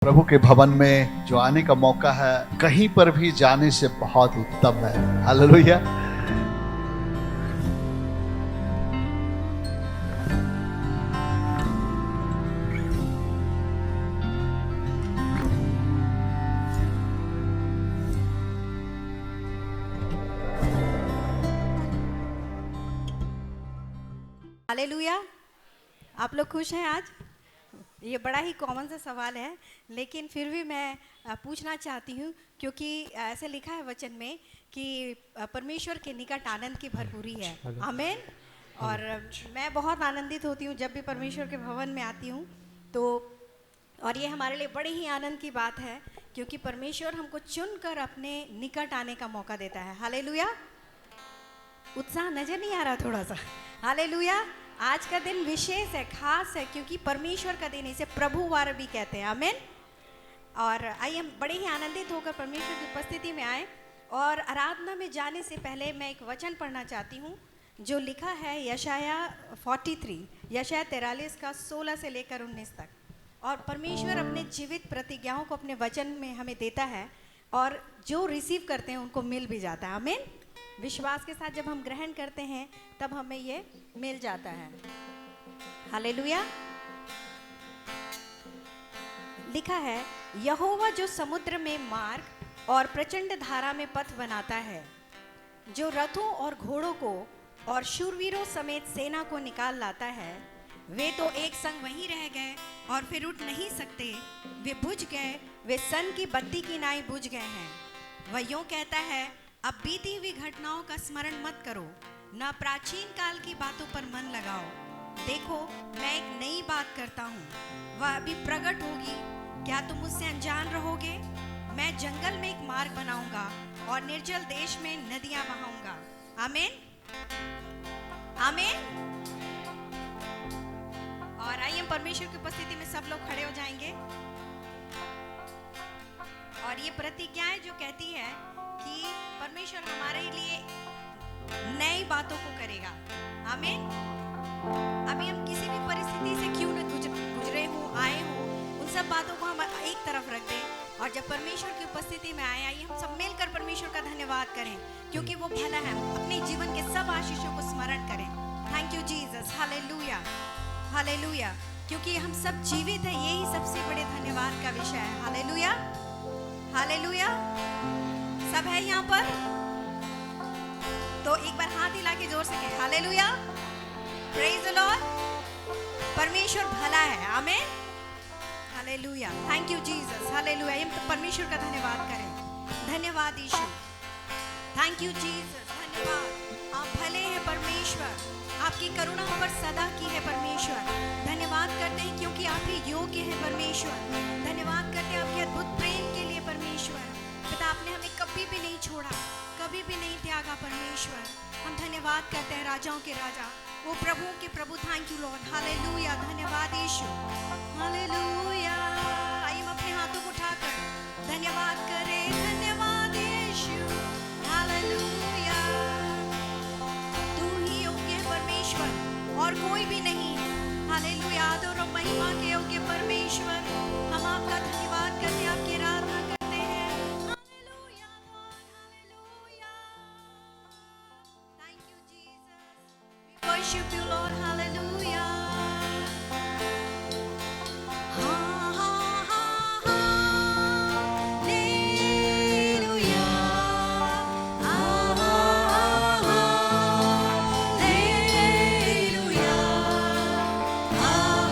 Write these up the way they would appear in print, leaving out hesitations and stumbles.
प्रभु के भवन में जो आने का मौका है, कहीं पर भी जाने से बहुत उत्तम है। हालेलुया। हालेलुया। आप लोग खुश हैं आज? ये बड़ा ही कॉमन सा सवाल है, लेकिन फिर भी मैं पूछना चाहती हूँ, क्योंकि ऐसे लिखा है वचन में कि परमेश्वर के निकट आनंद की भरपूरी है। आमीन। और मैं बहुत आनंदित होती हूँ जब भी परमेश्वर के भवन में आती हूँ तो, और ये हमारे लिए बड़ी ही आनंद की बात है, क्योंकि परमेश्वर हमको चुनकर अपने निकट आने का मौका देता है। हालेलुया। उत्साह नजर नहीं आ रहा थोड़ा सा? हालेलुया। आज का दिन विशेष है, खास है, क्योंकि परमेश्वर का दिन, इसे प्रभुवार भी कहते हैं। आमीन। और आइए हम बड़े ही आनंदित होकर परमेश्वर की उपस्थिति में आए। और आराधना में जाने से पहले मैं एक वचन पढ़ना चाहती हूँ जो लिखा है यशाया 43, यशाया 43 का 16 से लेकर 19 तक। और परमेश्वर अपने जीवित प्रतिज्ञाओं को अपने वचन में हमें देता है, और जो रिसीव करते हैं उनको मिल भी जाता है। आमीन। विश्वास के साथ जब हम ग्रहण करते हैं तब हमें ये मिल जाता है। हालेलुया। लिखा है, यहोवा जो समुद्र में मार्ग और प्रचंड धारा में पथ बनाता है, जो रथों और घोड़ों को और शूरवीरों समेत सेना को निकाल लाता है, वे तो एक संग वहीं रह गए और फिर उठ नहीं सकते। वे बुझ गए, वे सन की बत्ती की नाई बुझ गए हैं। वह यूं कहता है, अब बीती हुई घटनाओं का स्मरण मत करो, न प्राचीन काल की बातों पर मन लगाओ। देखो, मैं एक नई बात करता हूँ, वह अभी प्रकट होगी, क्या तुम मुझसे अनजान रहोगे? मैं जंगल में एक मार्ग बनाऊंगा और निर्जल देश में नदियां बहाऊंगा। आमीन। आमीन। और आइए परमेश्वर की उपस्थिति में सब लोग खड़े हो जाएंगे। और ये प्रतिज्ञाएं जो कहती है कि परमेश्वर हमारे लिए नई बातों को करेगा। आमीन। अभी हम किसी भी परिस्थिति से क्यों न गुजरे हो, आए हो, उन सब बातों को हम एक तरफ रख दें, और जब परमेश्वर की उपस्थिति में आए, आइए हम सब मिलकर परमेश्वर का धन्यवाद करें, क्योंकि वो भला है। अपने जीवन के सब आशीषों को स्मरण करें। Thank you Jesus. Hallelujah. Hallelujah. क्योंकि हम सब जीवित हैं, यही सबसे बड़े धन्यवाद का विषय है। हालेलुया। हालेलुया। सब है यहाँ पर? तो एक बार हाथ हिला के जोर से कहें हालेलुया। Praise the Lord. परमेश्वर भला है। आमीन। Hallelujah. Thank you Jesus. Hallelujah. हम तो परमेश्वर का धन्यवाद करें। धन्यवाद यीशु। Thank you Jesus. धन्यवाद। आप भले हैं परमेश्वर, आपकी करुणा हम पर सदा की है परमेश्वर। धन्यवाद करते हैं क्योंकि आप ही योग्य हैं परमेश्वर। धन्यवाद करते हैं आपके अद्भुत प्रेम के लिए परमेश्वर। पिता, आपने हमें कभी भी नहीं छोड़ा, कभी भी नहीं त्यागा परमेश्वर। हम धन्यवाद करते हैं राजाओं के राजा, वो प्रभुओं के प्रभु। Thank you Lord. हालेलुया। धन्यवाद यीशु। हालेलुया। आइए हम अपने हाथों को उठाकर धन्यवाद करें। धन्यवाद यीशु। हालेलुया। तू ही योग्य है परमेश्वर, और कोई भी नहीं है। हालेलुया। आदर और महिमा के योग्य परमेश्वर, हम आपका धन्यवाद करते हैं, आपकी आराधना करते हैं। Hallelujah lord. Hallelujah. Thank you Jesus. We worship you Lord. Hallelujah. हाँ हाँ हाँ हालेलुया। हाँ हाँ हालेलुया। हालेलुया।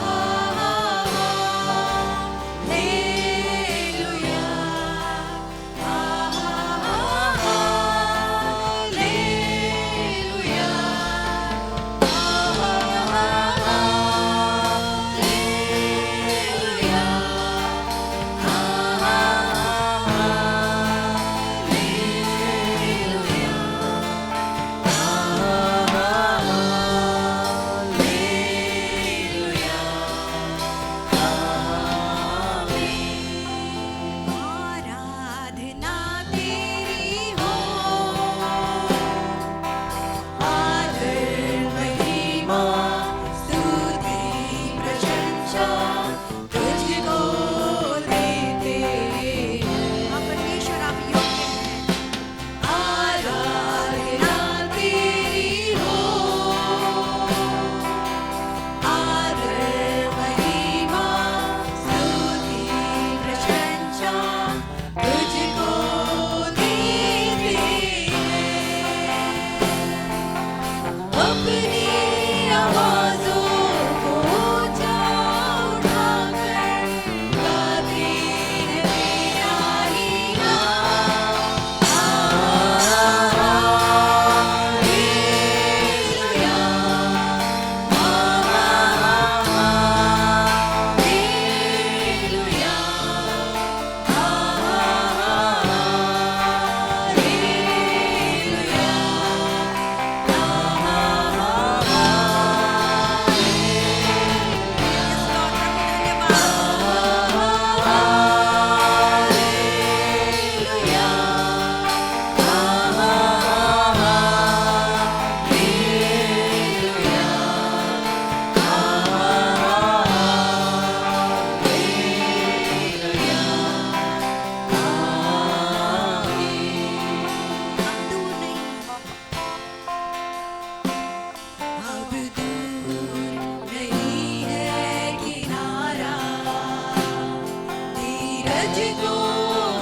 तुझको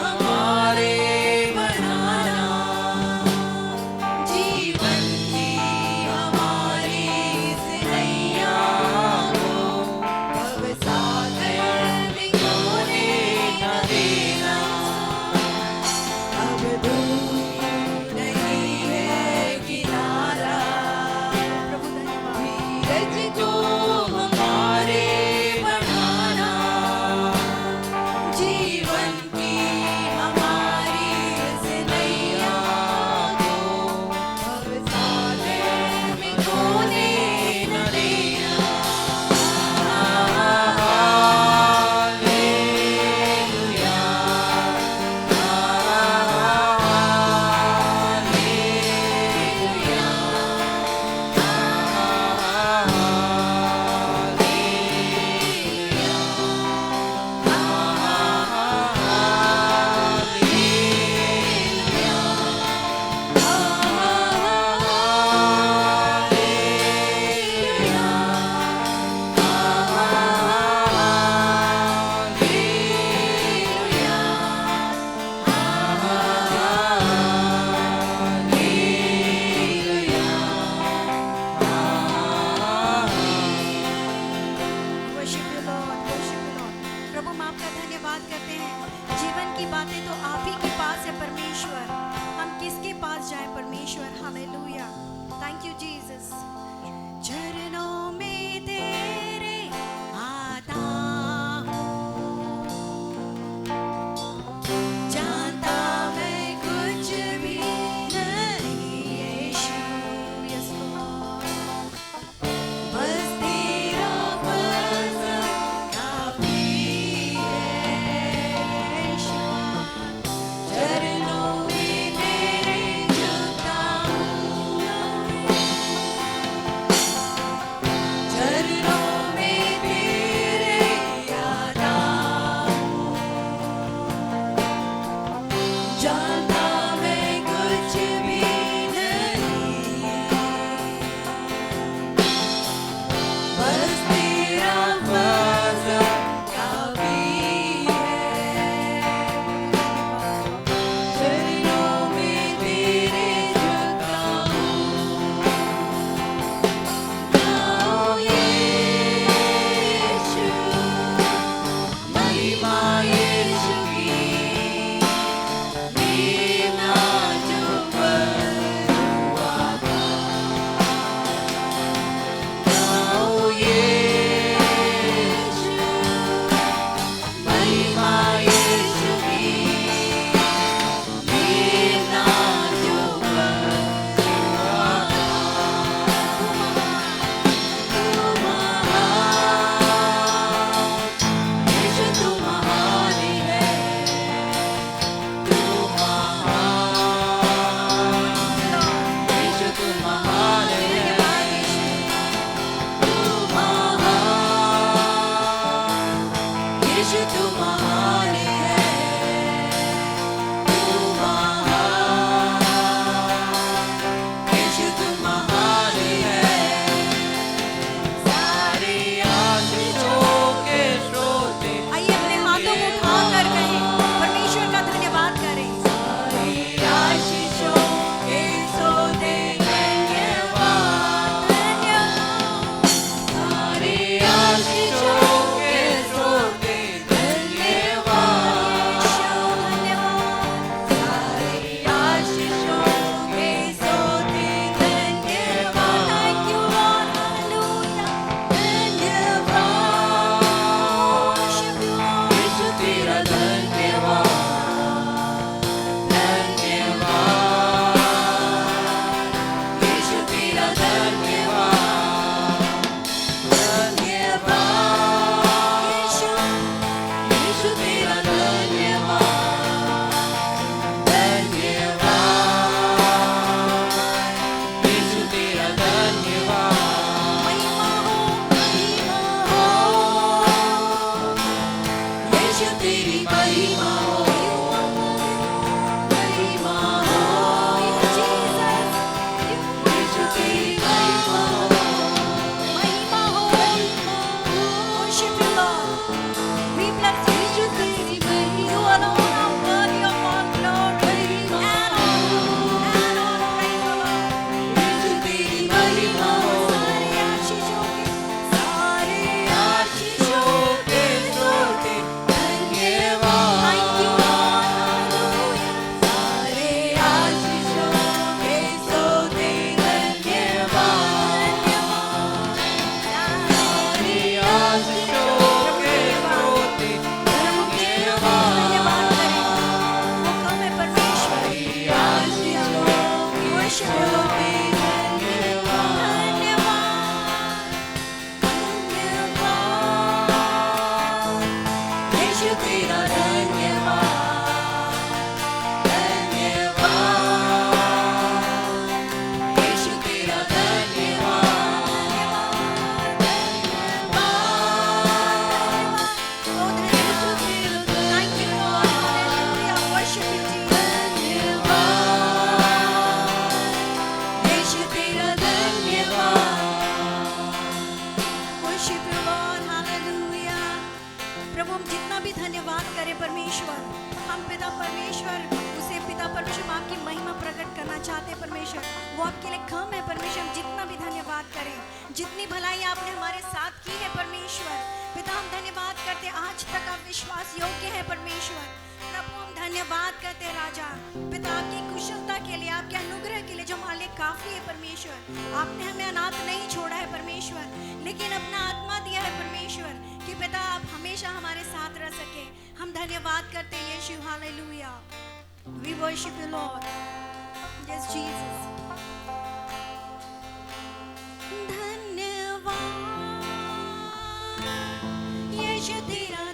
हमारे बनाना, जीवन की हमारी इस नैया को भवसागर में खोने न देना। अब दूर नहीं है किनारा, प्रभु धन्यवाद। धीरज को हमारे बढ़ाना, जीवन की हमारी इस नैया को भवसागर में खोने न देना। Worship you, Lord. Worship you, Lord. प्रभु हम आपका धन्यवाद करते हैं। जीवन की बातें तो आप ही के पास है परमेश्वर, हम किसके पास जाए परमेश्वर। Hallelujah, thank you Jesus. चरणों में तेरे आता हूँ, जानता मैं कुछ भी नहीं यीशु। Yes, Lord. बस तेरा फजल काफी है यीशु। चरणों में तेरे झुकता हूँ, चरणों में तेरे आता हूँ, जानता मैं कुछ भी नहीं, बस तेरा फजल काफी है। चरणों में तेरे झुकता हूँ, गाओ यीशु, महिमा यीशु की, मीना जो बरुआ का। गाओ यीशु, महिमा यीशु की, मीना जो बरुआ का। तू महान, यीशु तू महान है, तू महान, यीशु तू महान है, तू महान, यीशु तू महान है, तू महान, यीशु तू महान है। सारी आशीषों के श्रोते, आइए अपने हाथों को उठाकर कहें, परमेश्वर का धन्यवाद करें। सारी आशीषों के श्रोते धन्यवाद, सारी आशीषों के श्रोते धन्यवाद, सारी आशीषों के श्रोते धन्यवाद, Thank you, Lord. Hallelujah. धन्यवाद, Worship you, Lord. यीशु तेरा धन्यवाद, धन्यवाद, यीशु तेरा धन्यवाद, धन्यवाद, यीशु, यीशु तेरा धन्यवाद, धन्यवाद, यीशु तेरा धन्यवाद। महिमा हो, महिमा हो। यीशु तेरी महिमा हो, महिमा हो, Jesus, यीशु तेरी महिमा हो, महिमा हो। Worship you, Lord. We bless you. यीशु तेरी महिमा करना चाहते हैं परमेश्वर, वो आपके लिए कम है परमेश्वर। हम जितना भी धन्यवाद करें, जितनी भलाई आपने हमारे साथ की है परमेश्वर, पिता हम धन्यवाद करते हैं। आज तक आप विश्वास योग्य है परमेश्वर। प्रभु हम धन्यवाद करते हैं राजा, पिता आपकी कुशलता के लिए, आपके अनुग्रह के लिए जो हमारे लिए काफी है परमेश्वर। आपने हमें अनाथ नहीं छोड़ा है परमेश्वर, लेकिन अपना आत्मा दिया है परमेश्वर कि पिता आप हमेशा हमारे साथ रह सके। हम धन्यवाद करते हैं Yeshu. Hallelujah, we worship you Lord, yes Jesus. धन्यवाद यीशु तेरा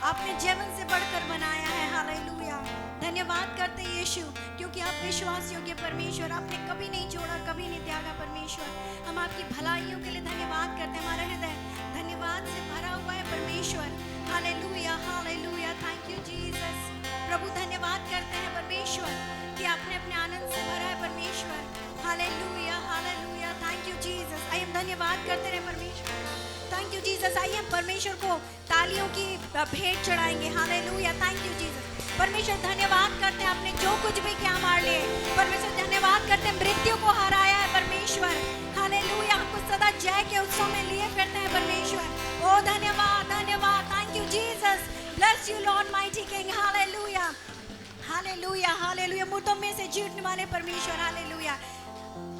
आपने जीवन से बढ़कर बनाया है। हालेलुया, धन्यवाद करते हैं यीशु, क्योंकि आप विश्वास योग्य परमेश्वर, आपने कभी नहीं छोड़ा, कभी नहीं त्यागा परमेश्वर। हम आपकी भलाइयों के लिए धन्यवाद करते हैं। हमारा हृदय धन्यवाद से भरा हुआ है परमेश्वर। Hallelujah, hallelujah, thank you Jesus. प्रभु धन्यवाद करते हैं परमेश्वर कि आपने अपने आनंद से भरा है परमेश्वर। Hallelujah, hallelujah, thank you Jesus. आइए हम धन्यवाद करते रहे परमेश्वर। Thank you Jesus. आइए हम परमेश्वर को तालियों की भेंट चढ़ाएंगे। Hallelujah, thank you Jesus. परमेश्वर धन्यवाद करते हैं, आपने जो कुछ भी किया हमारे लिए। परमेश्वर धन्यवाद करते हैं, मृत्यु को हराया है परमेश्वर। हालेलुया, हमको सदा जय के उत्सव में लिए फिरते हैं परमेश्वर। ओ धन्यवाद, धन्यवाद, thank you Jesus. Bless you Lord mighty king. Hallelujah, hallelujah, hallelujah, मुर्दों में से जी उठने वाले परमेश्वर। हालेलुया।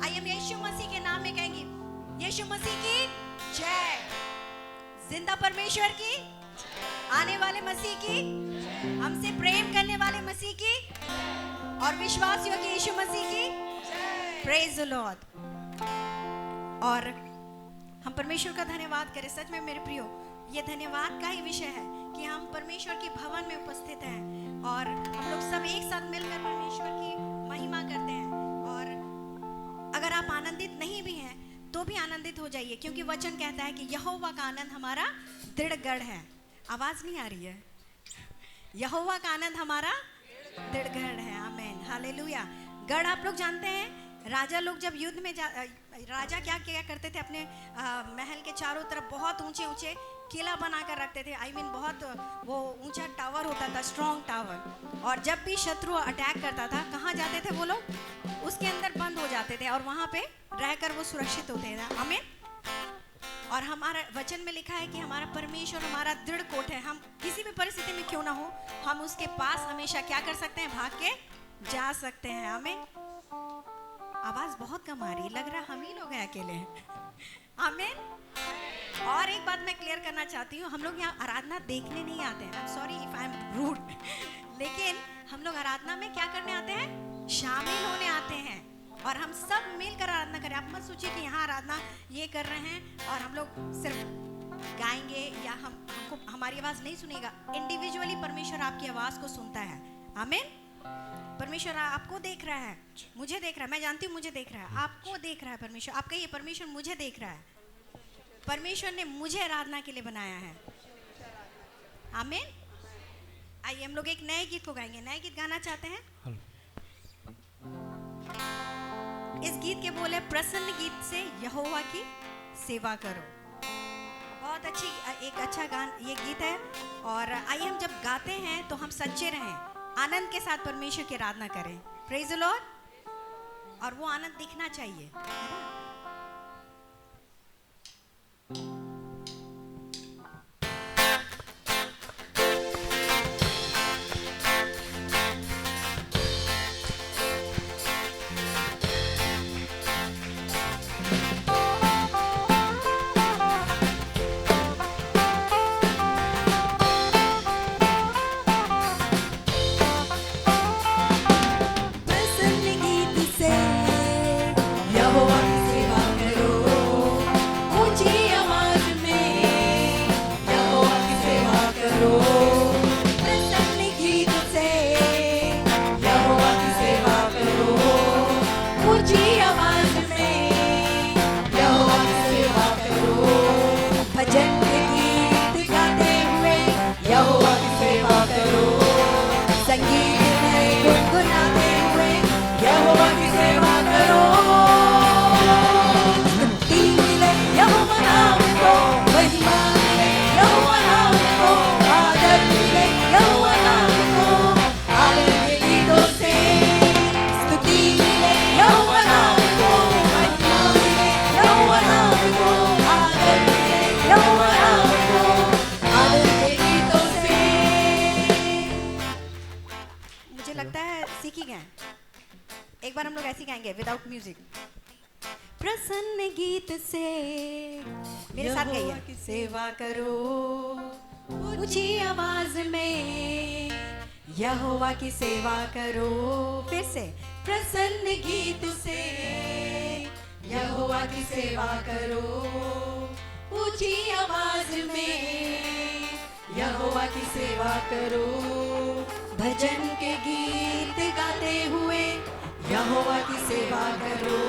आइए हम यीशु मसीह के नाम में कहेंगे, यीशु मसीह की जय। जिंदा परमेश्वर की, आने वाले मसीह की, हमसे प्रेम करने वाले मसीह की, और विश्वास योग्य यीशु मसीह की। Praise the Lord. और हम परमेश्वर का धन्यवाद करें। सच में मेरे प्रियो, ये धन्यवाद का ही विषय है कि हम परमेश्वर के भवन में उपस्थित हैं और हम लोग सब एक साथ मिलकर परमेश्वर की महिमा करते हैं। और अगर आप आनंदित नहीं भी हैं तो भी आनंदित हो जाइए, क्योंकि वचन कहता है कि यहोवा का आनंद हमारा दृढ़ गढ़ है। आवाज नहीं आ रही है? यहोवा का आनंद हमारा दृढ़ गढ़ है। आमीन, हालेलुया। गढ़ आप लोग जानते हैं, राजा लोग जब युद्ध में राजा क्या क्या करते थे, अपने महल के चारों तरफ बहुत ऊंचे ऊंचे किला बनाकर रखते थे। आई मीन बहुत वो ऊंचा टावर होता था, स्ट्रॉन्ग टावर। और जब भी शत्रु अटैक करता था, कहाँ जाते थे वो लोग? उसके अंदर बंद हो जाते थे और वहाँ पे रहकर वो सुरक्षित होते थे। आमीन। और हमारा वचन में लिखा है कि हमारा परमेश्वर हमारा दृढ़ कोट है। हम किसी भी परिस्थिति में क्यों ना हो, हम उसके पास हमेशा क्या कर सकते हैं? भाग के जा सकते हैं। आमीन। आवाज बहुत कम आ रही, लग रहा हम ही लोग हैं अकेले। आमीन। और एक बात मैं क्लियर करना चाहती हूँ, हम लोग यहाँ आराधना देखने नहीं आते हैं। I am sorry if I am rude, लेकिन हम लोग आराधना में क्या करने आते हैं? शामिल होने आते हैं। और हम सब मिलकर आराधना करें। आप मत सोचिए कि यहाँ आराधना ये कर रहे हैं और हम लोग सिर्फ गाएंगे या हमको हमारी आवाज नहीं सुनेगा। इंडिविजुअली परमेश्वर आपकी आवाज को सुनता है। आमीन। परमेश्वर आपको देख रहा है, मुझे देख रहा है। मैं जानती हूँ मुझे देख रहा है, आपको देख रहा है परमेश्वर। आप कहिए, परमेश्वर मुझे देख रहा है। परमेश्वर ने मुझे आराधना के लिए बनाया है। आमीन। आइए हम लोग एक नए गीत को गाएंगे। नए गीत गाना चाहते हैं? इस गीत के बोले, प्रसन्न गीत से यहोवा की सेवा करो। बहुत अच्छी एक अच्छा गान ये गीत है। और आइए हम जब गाते हैं तो हम सच्चे रहें, आनंद के साथ परमेश्वर की आराधना करें। Praise the Lord. और वो आनंद दिखना चाहिए, है ना? प्रसन्न गीत से यहोवा की सेवा करो, ऊंची आवाज में यहोवा की सेवा करो। प्रसन्न गीत से यहोवा की सेवा करो, ऊंची आवाज में यहोवा की सेवा करो। भजन के गीत गाते हुए यहोवा की सेवा करो, संगीत में गुनगुनाते हुए यहोवा की सेवा करो। स्तुति मिले यहोवा नाम को, महिमा मिले यहोवा नाम को, आदर मिले यहोवा नाम को, आनंद के गीतों से। स्तुति मिले यहोवा नाम को, महिमा मिले यहोवा नाम को, आदर मिले यहोवा नाम को, आनंद के गीतों से। मुझे लगता है सीख ही गए। एक बार हम लोग ऐसे ही गाएंगे विदाउट म्यूजिक। प्रसन्न गीत से मेरे साथ यहोवा गाइए। की सेवा करो ऊंची आवाज में, यहोवा की सेवा करो। फिर से प्रसन्न गीत से यहोवा की सेवा करो, ऊंची आवाज में यहोवा की सेवा करो। भजन के गीत गाते हुए यहोवा की सेवा करो,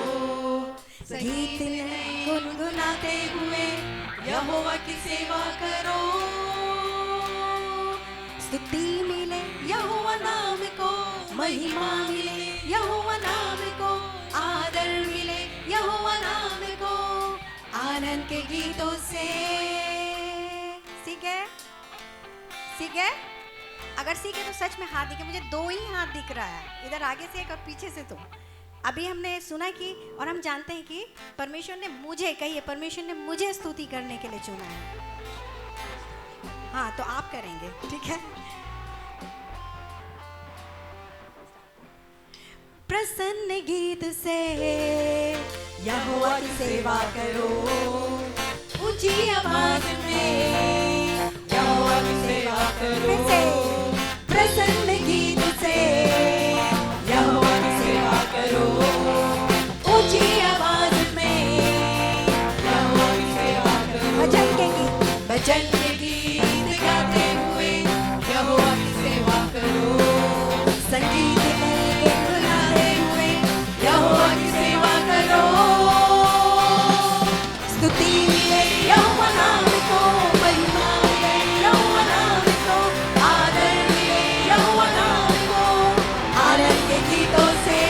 गीत में गुनगुनाते हुए यहोवा की सेवा करो। स्तुति मिले यहोवा नाम को, महिमा मिले यहोवा नाम को, आदर मिले यहोवा नाम को, आनंद के गीतों से। सीखे? सीखे? अगर सीखे तो सच में हाथ दिखे। मुझे दो ही हाथ दिख रहा है, इधर आगे से एक और पीछे से। तो अभी हमने सुना कि, और हम जानते हैं कि परमेश्वर ने मुझे, कहिए परमेश्वर ने मुझे स्तुति करने के लिए चुना है। हाँ, तो आप करेंगे, ठीक है? प्रसन्न गीत से यहोवा की सेवा करो, ऊंची आवाज में यहोवा की सेवा करो। फिर से। प्रसन्न गीत से यहोवा की सेवा करो, ऊंची आवाज में यहोवा की सेवा करो। भजन के गीत, भजन के गीत गाते हुए यहोवा की सेवा करो, संगीत में गुनगुनाते हुए यहोवा की सेवा करो। स्तुति मिले यहोवा नाम को, महिमा मिले यहोवा नाम को, आदर मिले यहोवा नाम को, आनंद के गीतों से।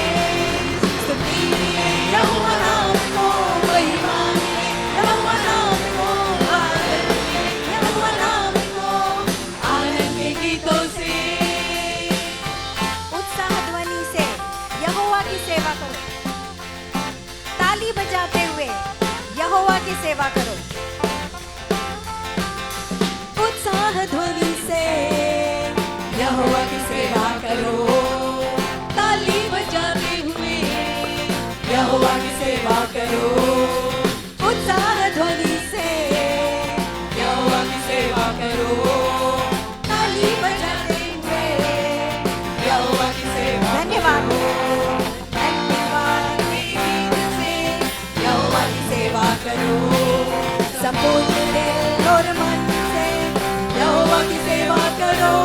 स्तुति मिले यहोवा नाम को, महिमा मिले यहोवा नाम को, आदर मिले यहोवा नाम को, आनंद के गीतों से। उत्साह ध्वनि से यहोवा की सेवा करो। ताली बजाते हुए यहोवा की सेवा करो। उत्साह ध्वनि से यहोवा की सेवा करो, ताली बजाते हुए यहोवा की सेवा करो। उत्साह ध्वनि से यहोवा की सेवा करो, ताली बजाते हुए यहोवा की सेवा करो। धन्यवाद। धन्यवाद के गीत से यहोवा की सेवा करो, संपूर्ण दिल और मन से यहोवा की सेवा करो।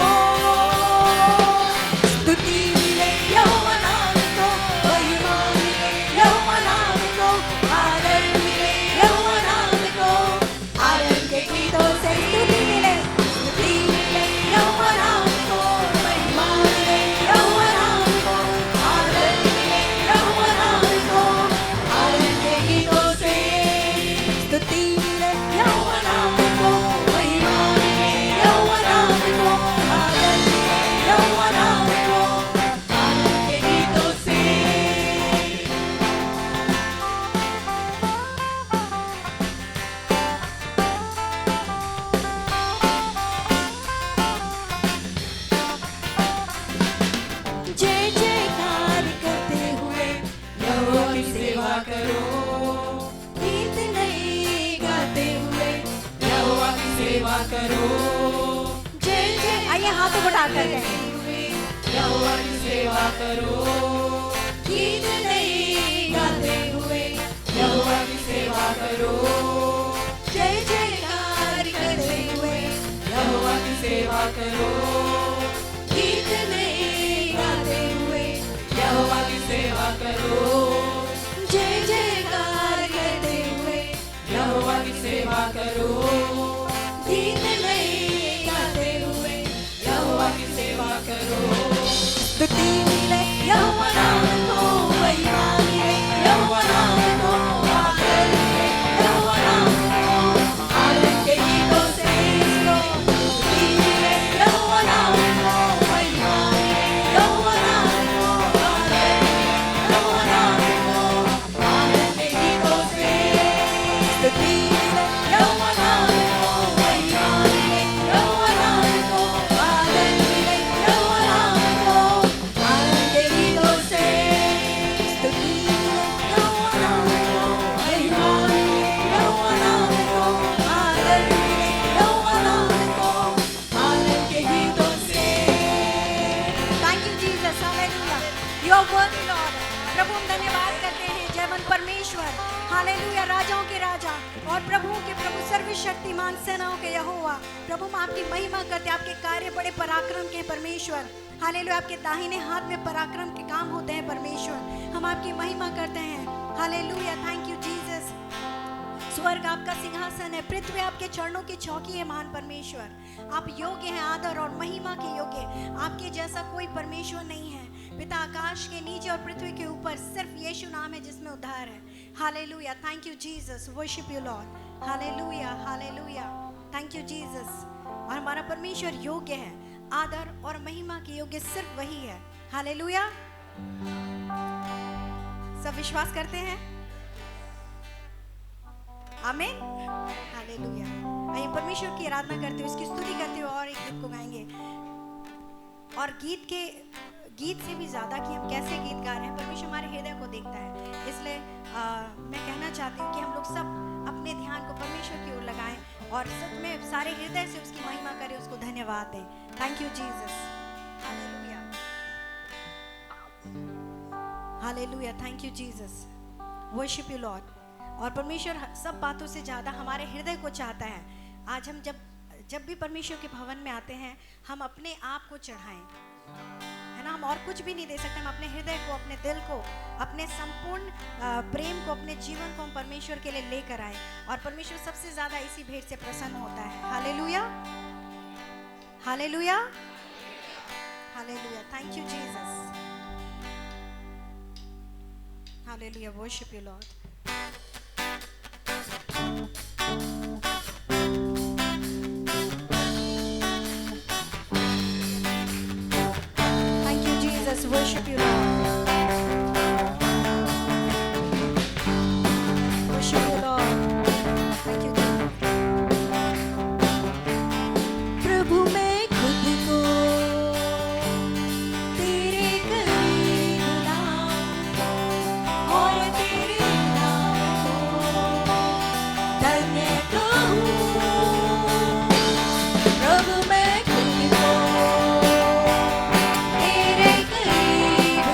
स्तुति मिले यहोवा नाम को, महिमा मिले यहोवा नाम को, आदर मिले यहोवा नाम को, आनंद के गीतों से। स्तुति मिले यहोवा नाम को, महिमा मिले यहोवा नाम को, आदर मिले यहोवा नाम को, आनंद के गीतों से। स्तुति मिले यहोवा हाथों को उठाकर कहें, यहोवा की सेवा करो, गीत नए गाते हुए यहोवा की सेवा करो, जय जयकार करते हुए यहोवा की सेवा करो, गीत नए गाते हुए यहोवा की सेवा करो, जय जयकार करते हुए यहोवा की सेवा करो, गीत नए गाते हुए यहोवा की सेवा करो। स्तुति मिले यहोवा नाम को, महिमा मिले यहोवा नाम को, आदर मिले यहोवा नाम को, आनंद के गीतों से इसको। स्तुति मिले यहोवा नाम को, महिमा मिले यहोवा नाम को, आदर मिले यहोवा नाम को, आनंद के गीतों से। स्तुति मिले यहोवा नाम को, महिमा मिले यहोवा नाम को, आदर मिले यहोवा नाम को, आनंद के गीतों से। स्तुति मिले यहोवा नाम को, महिमा मिले यहोवा नाम को, आदर मिले यहोवा नाम को, आनंद के गीतों से। Thank you Jesus, hallelujah, you are worthy Lord. प्रभु हम धन्यवाद करते हैं, जयवन परमेश्वर, हालेलुया, राजाओं के राजा और प्रभुओं के प्रभु, सर्वशक्तिमान सेनाओं के यहोवा। प्रभु हम आपकी महिमा करते हैं, आपके कार्य बड़े पराक्रम के हैं परमेश्वर, हालेलुया, आपके दाहिने हाथ में पराक्रम के काम होते हैं परमेश्वर। हम आपकी महिमा करते हैं, हालेलुया, थैंक यू जीसस। स्वर्ग आपका सिंहासन है, पृथ्वी आपके चरणों की चौकी है, महान परमेश्वर। आप योग्य हैं आदर और महिमा के योग्य, आपके जैसा कोई परमेश्वर नहीं है। पिता, आकाश के नीचे और पृथ्वी के ऊपर सिर्फ यीशु नाम है जिसमें उद्धार है। Hallelujah, thank you Jesus, worship you Lord, hallelujah, hallelujah, thank you Jesus. और हमारा परमेश्वर योग्य है, आदर और महिमा के योग्य सिर्फ वही है। हालेलुया, सब विश्वास करते हैं? आमीन, हालेलुया। आइए परमेश्वर की आराधना करते हुए, उसकी स्तुति करते हुए और एक गीत को गाएंगे। और गीत से भी ज़्यादा कि हम कैसे गीत गा रहे हैं, परमेश्वर हमारे हृदय को देखता है। इसलिए मैं कहना चाहती हूँ कि हम लोग सब अपने ध्यान को परमेश्वर की ओर लगाएं और सच में सारे हृदय से उसकी महिमा करें, उसको धन्यवाद दें। Thank you Jesus, hallelujah, hallelujah, thank you Jesus, worship you Lord. और परमेश्वर सब बातों से ज़्यादा हमारे हृदय को चाहता है। आज हम जब भी परमेश्वर के भवन में आते हैं, हम अपने आप को चढ़ाएं, है ना। हम और कुछ भी नहीं दे सकते, हम अपने हृदय को, अपने दिल को, अपने संपूर्ण प्रेम को, अपने जीवन को हम परमेश्वर के लिए लेकर आए। और परमेश्वर सबसे ज़्यादा इसी भेंट से प्रसन्न होता है। Hallelujah, hallelujah, hallelujah, thank you Jesus, hallelujah, worship you Lord. Worship you, Lord. Worship you, Lord. Thank you, Jesus. प्रभु मैं खुद को तेरे करीब लाऊं और तेरे नाम को धन्य कहूं। प्रभु मैं खुद को तेरे करीब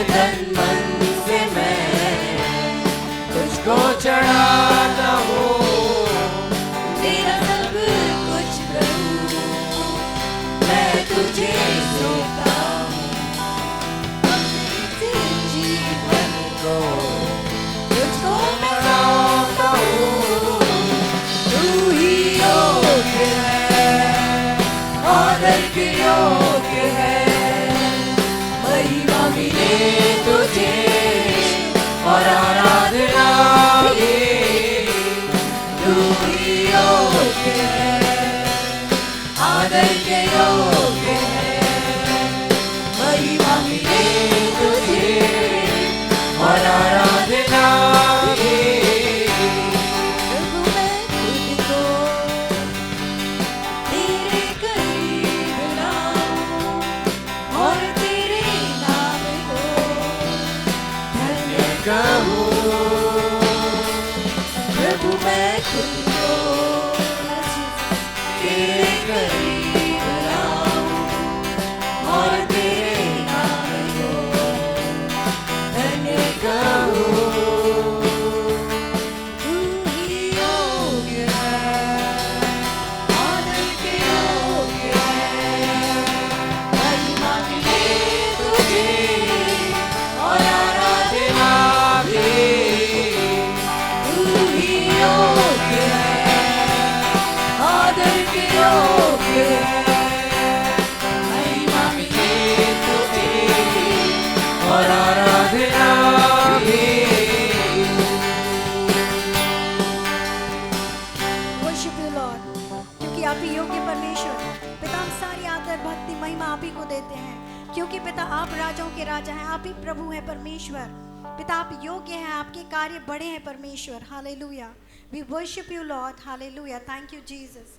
तन मन से मैं तुझको चढ़ाता हूँ। तेरा सब कुछ प्रभु मैं तुझे देता हूँ। अपने जीवन को तुझको मैं सौंपता हूँ। तू ही योग्य है, आदर के योग्य है। महिमा मिले तुझे और आराधना भी। तू ही योग्य है, आदर के योग्य है। महिमा मिले तुझे और आराधना भी। प्रभु मैं खुद को तेरे करीब लाऊं और तेरे नाम को धन्य कहूं। प्रभु मैं खुद को तेरे करीब लाऊं और तेरे नाम को धन्य कहूं। तू ही योग्य है, आदर के योग्य है। महिमा मिले तुझे और आराधना भी। तू ही योग्य है, आदर के योग्य है। महिमा मिले तुझे और आराधना भी। वर्शिप यू लॉर्ड, क्योंकि आप ही योग्य परमेश्वर। पिता हम सारी आदर भक्ति महिमा आप ही को देते हैं, क्योंकि पिता आप राजाओं के राजा हैं, आप ही प्रभु हैं परमेश्वर। पिता आप योग्य हैं, आपके कार्य बड़े हैं परमेश्वर। Hallelujah, we worship you Lord. Hallelujah, thank you Jesus.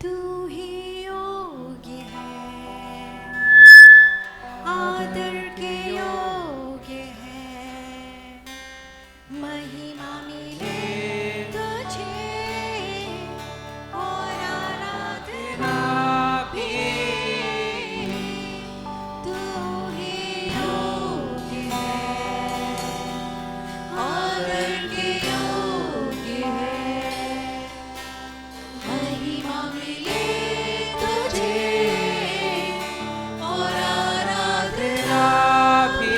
तू ही योग्य है, आदर के योग्य है। महिमा मिले तुझे और आराधना भी। तू ही योग्य है, आदर के योग्य है। महिमा मिले तुझे और आराधना भी।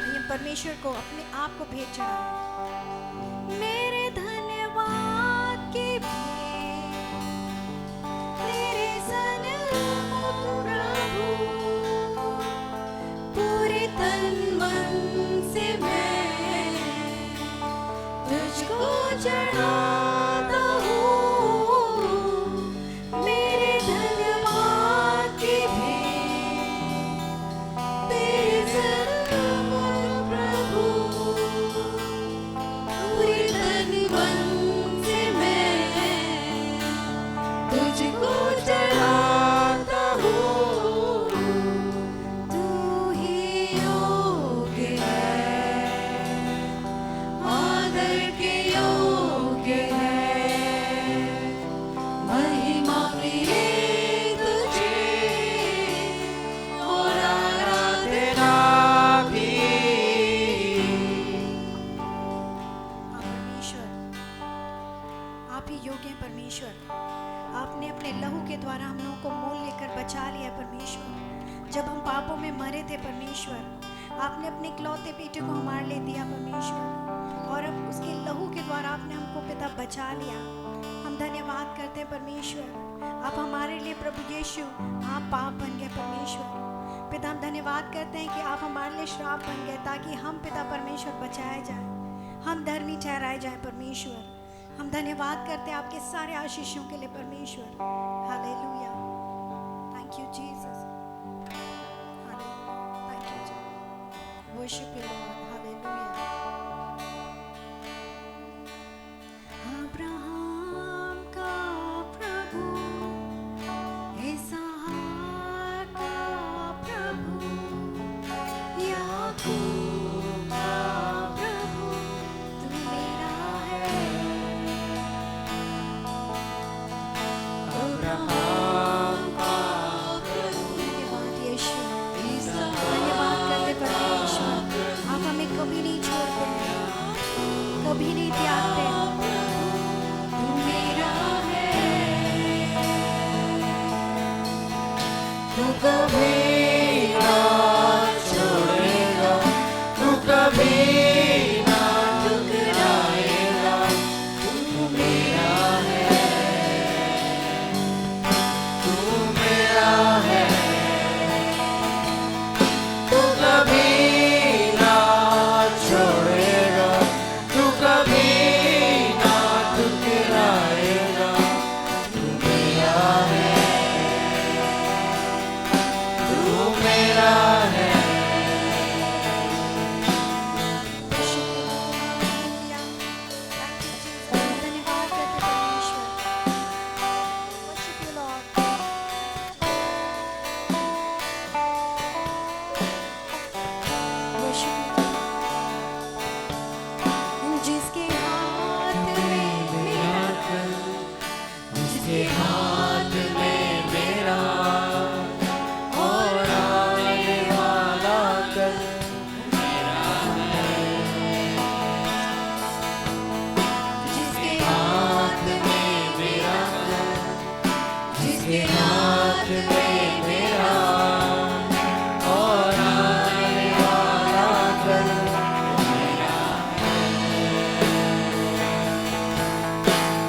ये परमेश्वर को अपने आप को भेंट चढ़ाएं। मेरे धन्यवाद की भेंट तेरे सन्मुख प्रभु। पूरे तन मन से मैं तुझको चढ़ाता हूँ। मेरे धन्यवाद की भेंट तेरे सन्मुख प्रभु। पूरे तन मन से मैं तुझको चढ़ाता हूँ। तू ही योग्य है, आदर के योग्य है। महिमा मिले तुझे और आराधना भी। परमेश्वर आप ही योग्य हैं परमेश्वर। आपने अपने लहू के द्वारा हम लोगों को मोल लेकर बचा लिया परमेश्वर। जब हम पापों में मरे थे परमेश्वर, आपने अपने इकलौते बेटे को हमारे लिए दिया परमेश्वर, और अब उसके लहू के द्वारा आपने हमको पिता बचा लिया। हम धन्यवाद करते हैं परमेश्वर। आप हमारे लिए प्रभु यीशु आप पाप बन गए परमेश्वर। पिता हम धन्यवाद करते हैं कि आप हमारे लिए श्राप बन गए, ताकि हम पिता परमेश्वर बचाए जाए, हम धर्मी ठहराए जाए परमेश्वर। हम धन्यवाद करते हैं आपके सारे आशीषों के लिए परमेश्वर। Hallelujah, thank you Jesus. Hallelujah, thank you Jesus. Worship you Lord. Hallelujah. Abraham का प्रभु, इसहाक का प्रभु, याकूब का प्रभु, तू मेरा है। अब्राहम तू कभी ना छोड़ेगा, तू कभी ना ठुकराएगा, तू मेरा है, तू मेरा है, तू कभी ना छोड़ेगा, तू कभी ना ठुकराएगा, तू मेरा है, तू मेरा है। धन्यवाद करते परमेश्वर। Worship you, Lord. Worship you. जिसके हाथ में मेरा कल, जिसके हाथ में मेरा और आने वाला कल मेरा है, जिसके हाथ में मेरा कल, जिसके हाथ में मेरा और आने वाला कल मेरा है।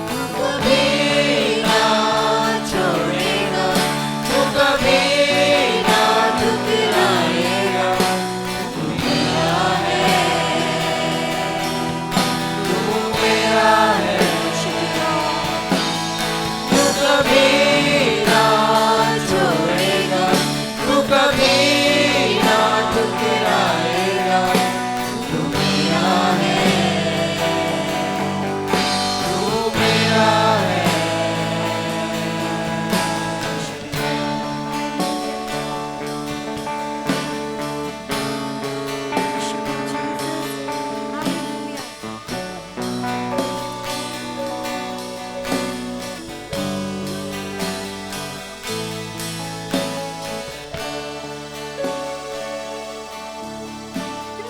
तू कभी ना छोड़ेगा, तू कभी ना ठुकराएगा, तू मेरा है, तू मेरा है, तू कभी ना छोड़ेगा, तू कभी ना ठुकराएगा, तू मेरा है, तू मेरा है।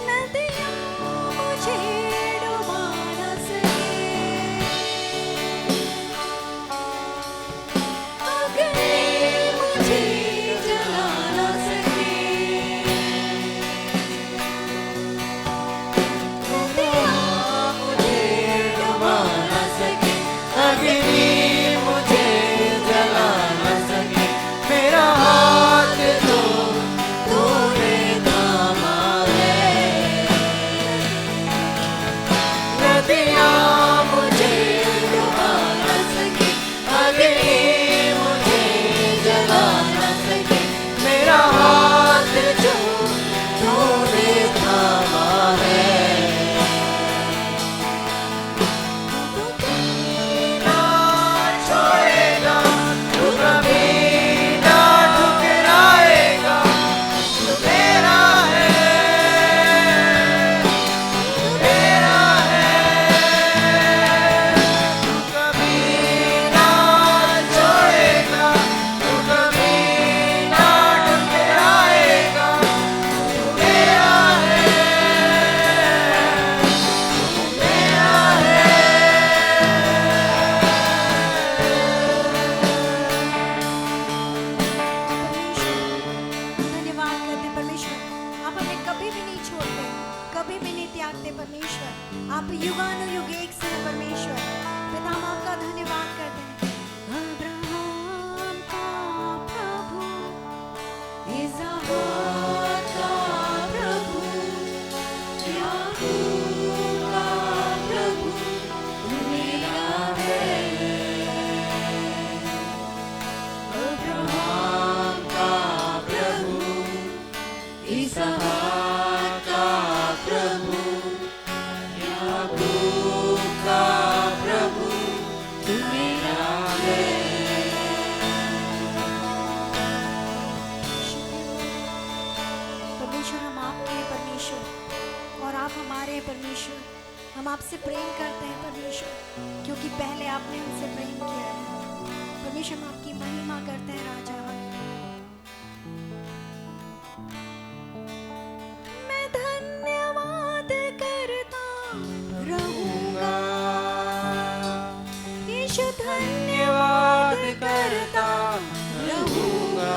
नदियाँ मुझे डुबा न सके, आग मुझे जला न सके, नदियाँ मुझे डुबा न सके, अग्नि मुझे जला न सके, मेरा हाथ तो तूने थामा है। नदियाँ मुझे डुबा न सके, अग्नि मुझे जला न सके, मेरा हाथ जो तूने थामा है। ना छोड़ेगा, तू कभी ना ठुकराएगा, तू मेरा है, तू मेरा है, तू कभी ना छोड़ेगा, तू कभी ना ठुकराएगा, तू मेरा है, तू मेरा है। धन्यवाद करते परमेश्वर। आप हमें कभी भी नहीं छोड़ते, कभी भी नहीं त्यागते परमेश्वर। आप युगानुयुग एक से हैं परमेश्वर। पिता, हम आपका धन्यवाद करते हैं। अब्राहम का प्रभु, इसहाक का प्रभु, याकूब का प्रभु, तू मेरा है। अब्राहम का प्रभु, इसहाक का प्रभु, याकूब का प्रभु, तू मेरा है। परमेश्वर, हम आपके हैं परमेश्वर और आप हमारे हैं परमेश्वर। हम आपसे प्रेम करते हैं परमेश्वर, क्योंकि पहले आपने हमसे प्रेम किया है। परमेश्वर, हम आपकी महिमा करते हैं राजा। मैं धन्यवाद करता रहूंगा, यीशु धन्यवाद करता रहूंगा।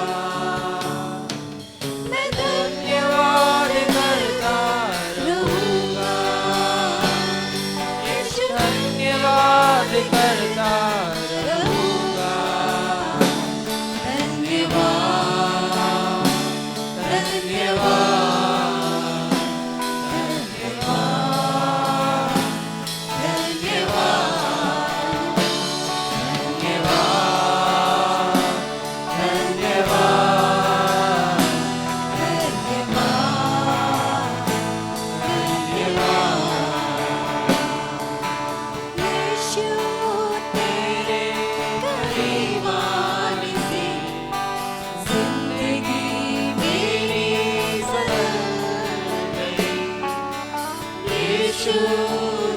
यीशु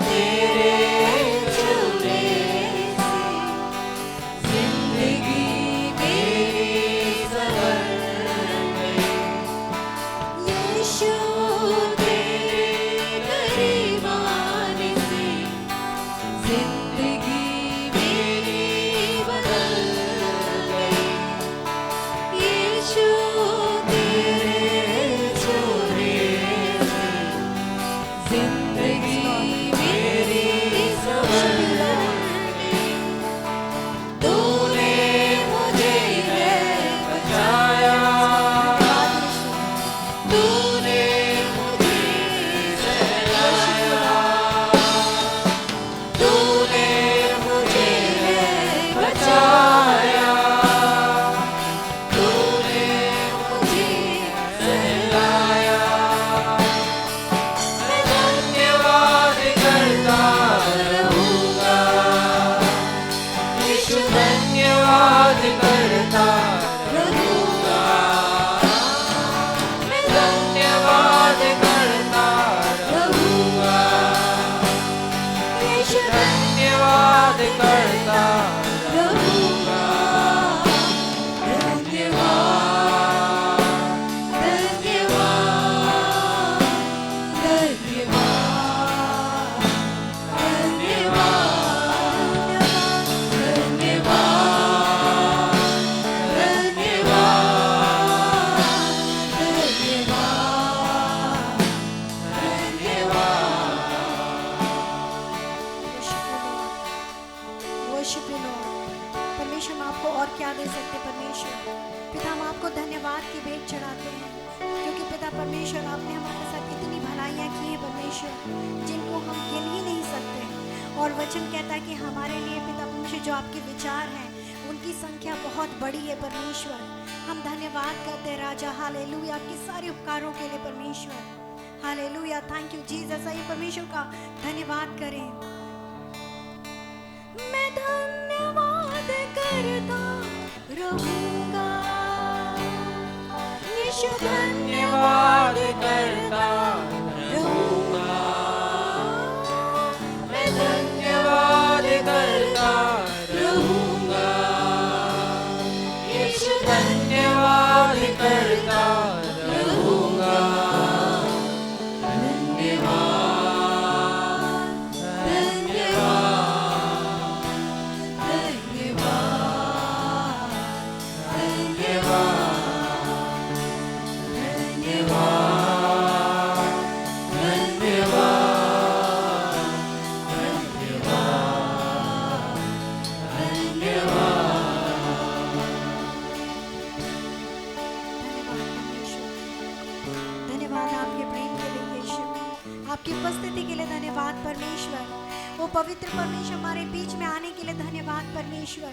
तेरे छूने से जिंदगी मेरी संवर गई। यीशु तेरे करीब आने से जिंदगी मेरी बदल गई। यीशु तेरे छूने से जिंदगी मेरी संवर गई। तूने मुझे बचाया, तूने मुझे सहलाया, तूने मुझे बचाया, तूने मुझे सहलाया। मैं धन्यवाद करता रहूंगा, यीशु धन्यवाद करता रहूंगा। मैं धन्यवाद करता रहूंगा, यीशु धन्यवाद करता रहूंगा। धन्यवाद, धन्यवाद, धन्यवाद, वर्शिप यू लॉर्ड। परमेश्वर हम आपको और क्या दे सकते परमेश्वर। पिता हम आपको धन्यवाद की भेंट चढ़ाते हैं, क्योंकि पिता परमेश्वर आपने हमारे साथ इतनी भलाइयाँ की हैं परमेश्वर, जिनको हम गिन ही नहीं सकते। और वचन कहता है कि हमारे लिए पिता परमेश्वर जो आपके विचार हैं उनकी संख्या बहुत बड़ी है परमेश्वर। हम धन्यवाद करते हैं राजा, हालेलुया, आपके सारे उपकारों के लिए परमेश्वर। Hallelujah, thank you Jesus. आइए परमेश्वर का धन्यवाद करें। मैं धन्यवाद करता रहूंगा, यीशु धन्यवाद करता रहूंगा। मैं धन्यवाद करता रहूंगा, यीशु धन्यवाद करता रहूंगा। धन्यवाद, धन्यवाद, धन्यवाद, धन्यवाद आपके प्रेम के लिए यीशु, आपकी उपस्थिति के लिए धन्यवाद परमेश्वर। वो पवित्र परमेश्वर हमारे बीच में आने के लिए धन्यवाद परमेश्वर,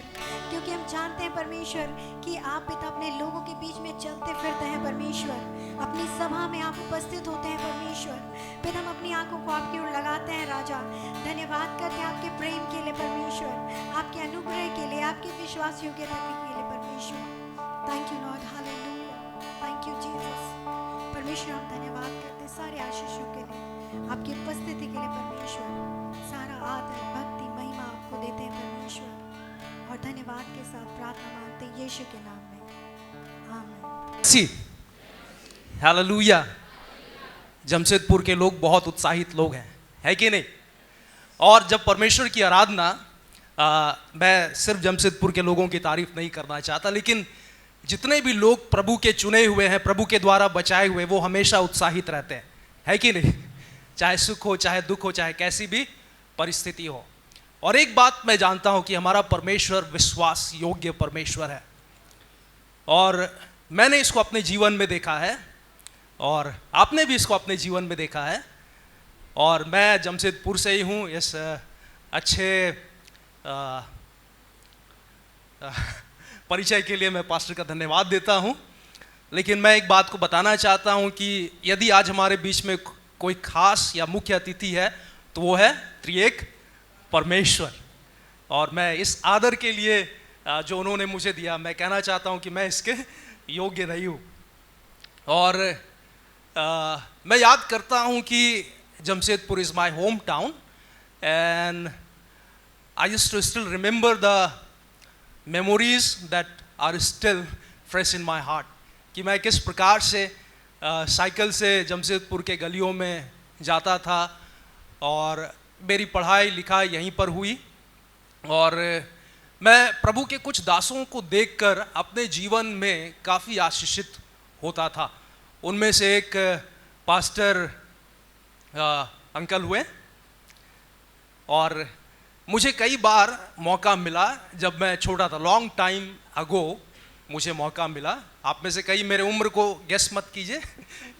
क्योंकि हम जानते हैं परमेश्वर कि आप पिता अपने लोगों के बीच में चलते फिरते हैं परमेश्वर। अपनी सभा में आप उपस्थित होते हैं परमेश्वर। पिता हम अपनी आंखों को आपकी ओर लगाते हैं राजा, धन्यवाद करते हैं आपके प्रेम के लिए परमेश्वर, आपके अनुग्रह के लिए, आपके विश्वासियों के लिए परमेश्वर। Thank you Lord, hallelujah, thank you Jesus. परमेश्वर हम धन्यवाद करते हैं सारे आशीषों के लिए, आपकी उपस्थिति के लिए परमेश्वर। सारा आदर भक्ति महिमा आपको देते हैं परमेश्वर, और धन्यवाद के साथ प्रार्थना मांगते हैं यीशु के नाम में, आमीन। सी हालेलुया। जमशेदपुर के लोग बहुत उत्साहित लोग हैं, है कि नहीं? और जब परमेश्वर की आराधना, मैं सिर्फ जमशेदपुर के लोगों की तारीफ नहीं करना चाहता, लेकिन जितने भी लोग प्रभु के चुने हुए हैं, प्रभु के द्वारा बचाए हुए, वो हमेशा उत्साहित रहते हैं, है कि नहीं? चाहे सुख हो, चाहे दुख हो, चाहे कैसी भी परिस्थिति हो। और एक बात मैं जानता हूं कि हमारा परमेश्वर विश्वास योग्य परमेश्वर है, और मैंने इसको अपने जीवन में देखा है, और आपने भी इसको अपने जीवन में देखा है। और मैं जमशेदपुर से ही हूँ। इस अच्छे परिचय के लिए मैं पास्टर का धन्यवाद देता हूँ। लेकिन मैं एक बात को बताना चाहता हूँ कि यदि आज हमारे बीच में कोई खास या मुख्य अतिथि है तो वो है त्रिएक परमेश्वर। और मैं इस आदर के लिए जो उन्होंने मुझे दिया, मैं कहना चाहता हूँ कि मैं इसके योग्य नहीं हूँ। और मैं याद करता हूँ कि Jamshedpur is my hometown, and I used to still remember the memories that are still fresh in my heart. कि मैं किस प्रकार से साइकिल से जमशेदपुर के गलियों में जाता था और मेरी पढ़ाई लिखाई यहीं पर हुई, और मैं प्रभु के कुछ दासों को देखकर अपने जीवन में काफ़ी आशीषित होता था। उनमें से एक पास्टर अंकल हुए, और मुझे कई बार मौका मिला जब मैं छोटा था, लॉन्ग टाइम अगो मुझे मौका मिला। आप में से कई मेरे उम्र को गेस मत कीजिए,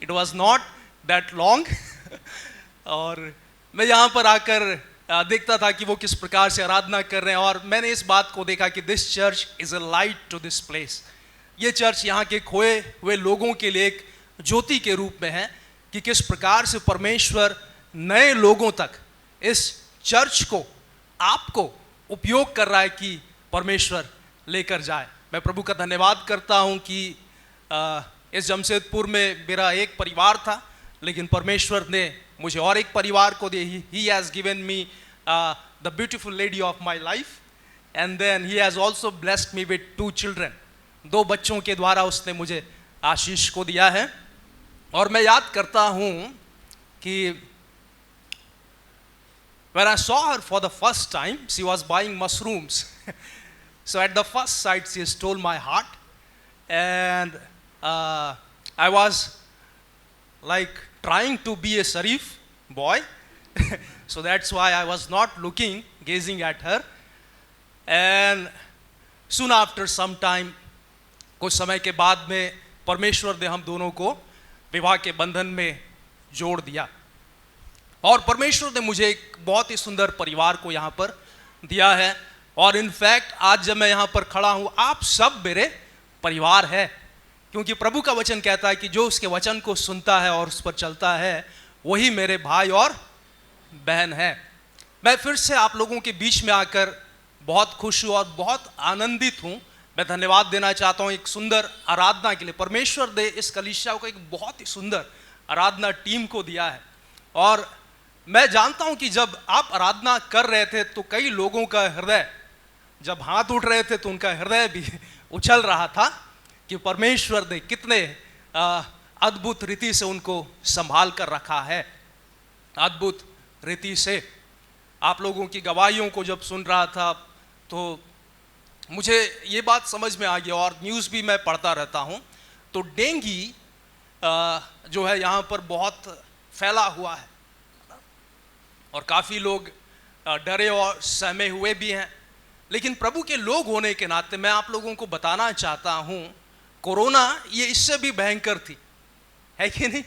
it was not that long. और मैं यहाँ पर आकर देखता था कि वो किस प्रकार से आराधना कर रहे हैं, और मैंने इस बात को देखा कि this church is a light to this place. ये चर्च यहाँ के खोए हुए लोगों के लिए एक ज्योति के रूप में है कि किस प्रकार से परमेश्वर नए लोगों तक इस चर्च को, आपको उपयोग कर रहा है कि परमेश्वर लेकर जाए। मैं प्रभु का धन्यवाद करता हूँ कि इस जमशेदपुर में मेरा एक परिवार था, लेकिन परमेश्वर ने मुझे और एक परिवार को दिया। He has given me the beautiful lady of my life, and then he has also blessed me with 2 children. 2 बच्चों के द्वारा उसने मुझे आशीष को दिया है। और मैं याद करता हूँ कि when I saw her for the first time, she was buying mushrooms. So at the first sight, she stole my heart, and I was like trying to be a Sharif boy. So that's why I was not looking, gazing at her. And soon after some time, कुछ समय के बाद में परमेश्वर ने हम दोनों को विवाह के बंधन में जोड़ दिया, और परमेश्वर ने मुझे एक बहुत ही सुंदर परिवार को यहाँ पर दिया है। और इनफैक्ट आज जब मैं यहाँ पर खड़ा हूँ, आप सब मेरे परिवार है, क्योंकि प्रभु का वचन कहता है कि जो उसके वचन को सुनता है और उस पर चलता है, वही मेरे भाई और बहन है। मैं फिर से आप लोगों के बीच में आकर बहुत खुश हूँ और बहुत आनंदित हूँ। मैं धन्यवाद देना चाहता हूँ एक सुंदर आराधना के लिए। परमेश्वर ने इस कलीसिया को एक बहुत ही सुंदर आराधना टीम को दिया है, और मैं जानता हूं कि जब आप आराधना कर रहे थे तो कई लोगों का हृदय, जब हाथ उठ रहे थे तो उनका हृदय भी उछल रहा था कि परमेश्वर ने कितने अद्भुत रीति से उनको संभाल कर रखा है। अद्भुत रीति से आप लोगों की गवाहियों को जब सुन रहा था तो मुझे ये बात समझ में आ गई, और न्यूज़ भी मैं पढ़ता रहता हूँ, तो डेंगू जो है यहाँ पर बहुत फैला हुआ है, और काफ़ी लोग डरे और सहमे हुए भी हैं। लेकिन प्रभु के लोग होने के नाते मैं आप लोगों को बताना चाहता हूँ, कोरोना ये इससे भी भयंकर थी, है कि नहीं?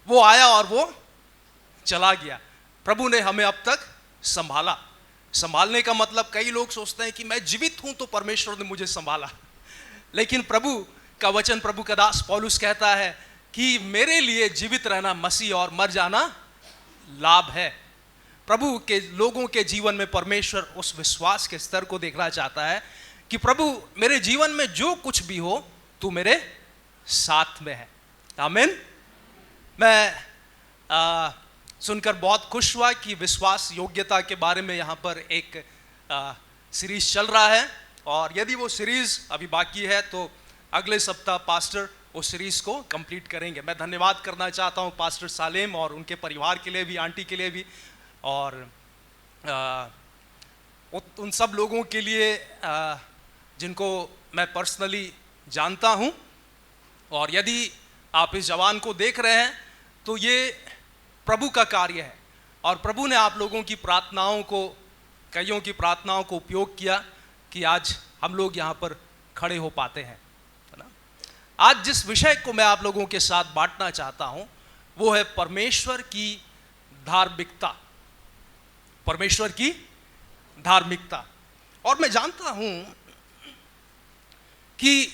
वो आया और वो चला गया। प्रभु ने हमें अब तक संभाला। संभालने का मतलब, कई लोग सोचते हैं कि मैं जीवित हूँ तो परमेश्वर ने मुझे संभाला, लेकिन प्रभु का वचन, प्रभु का दास पौलुस कहता है कि मेरे लिए जीवित रहना मसीह और मर जाना लाभ है। प्रभु के लोगों के जीवन में परमेश्वर उस विश्वास के स्तर को देखना चाहता है कि प्रभु मेरे जीवन में जो कुछ भी हो, तू मेरे साथ में है। आमीन। मैं सुनकर बहुत खुश हुआ कि विश्वास योग्यता के बारे में यहाँ पर एक सीरीज चल रहा है, और यदि वो सीरीज अभी बाकी है तो अगले सप्ताह पास्टर उस सीरीज को कंप्लीट करेंगे। मैं धन्यवाद करना चाहता हूँ पास्टर सालेम और उनके परिवार के लिए भी, आंटी के लिए भी, और उन सब लोगों के लिए जिनको मैं पर्सनली जानता हूँ। और यदि आप इस जवान को देख रहे हैं तो ये प्रभु का कार्य है, और प्रभु ने आप लोगों की प्रार्थनाओं को, कईयों की प्रार्थनाओं को उपयोग किया कि आज हम लोग यहाँ पर खड़े हो पाते हैं, है ना। आज जिस विषय को मैं आप लोगों के साथ बांटना चाहता हूँ वो है परमेश्वर की धार्मिकता। परमेश्वर की धार्मिकता। और मैं जानता हूँ कि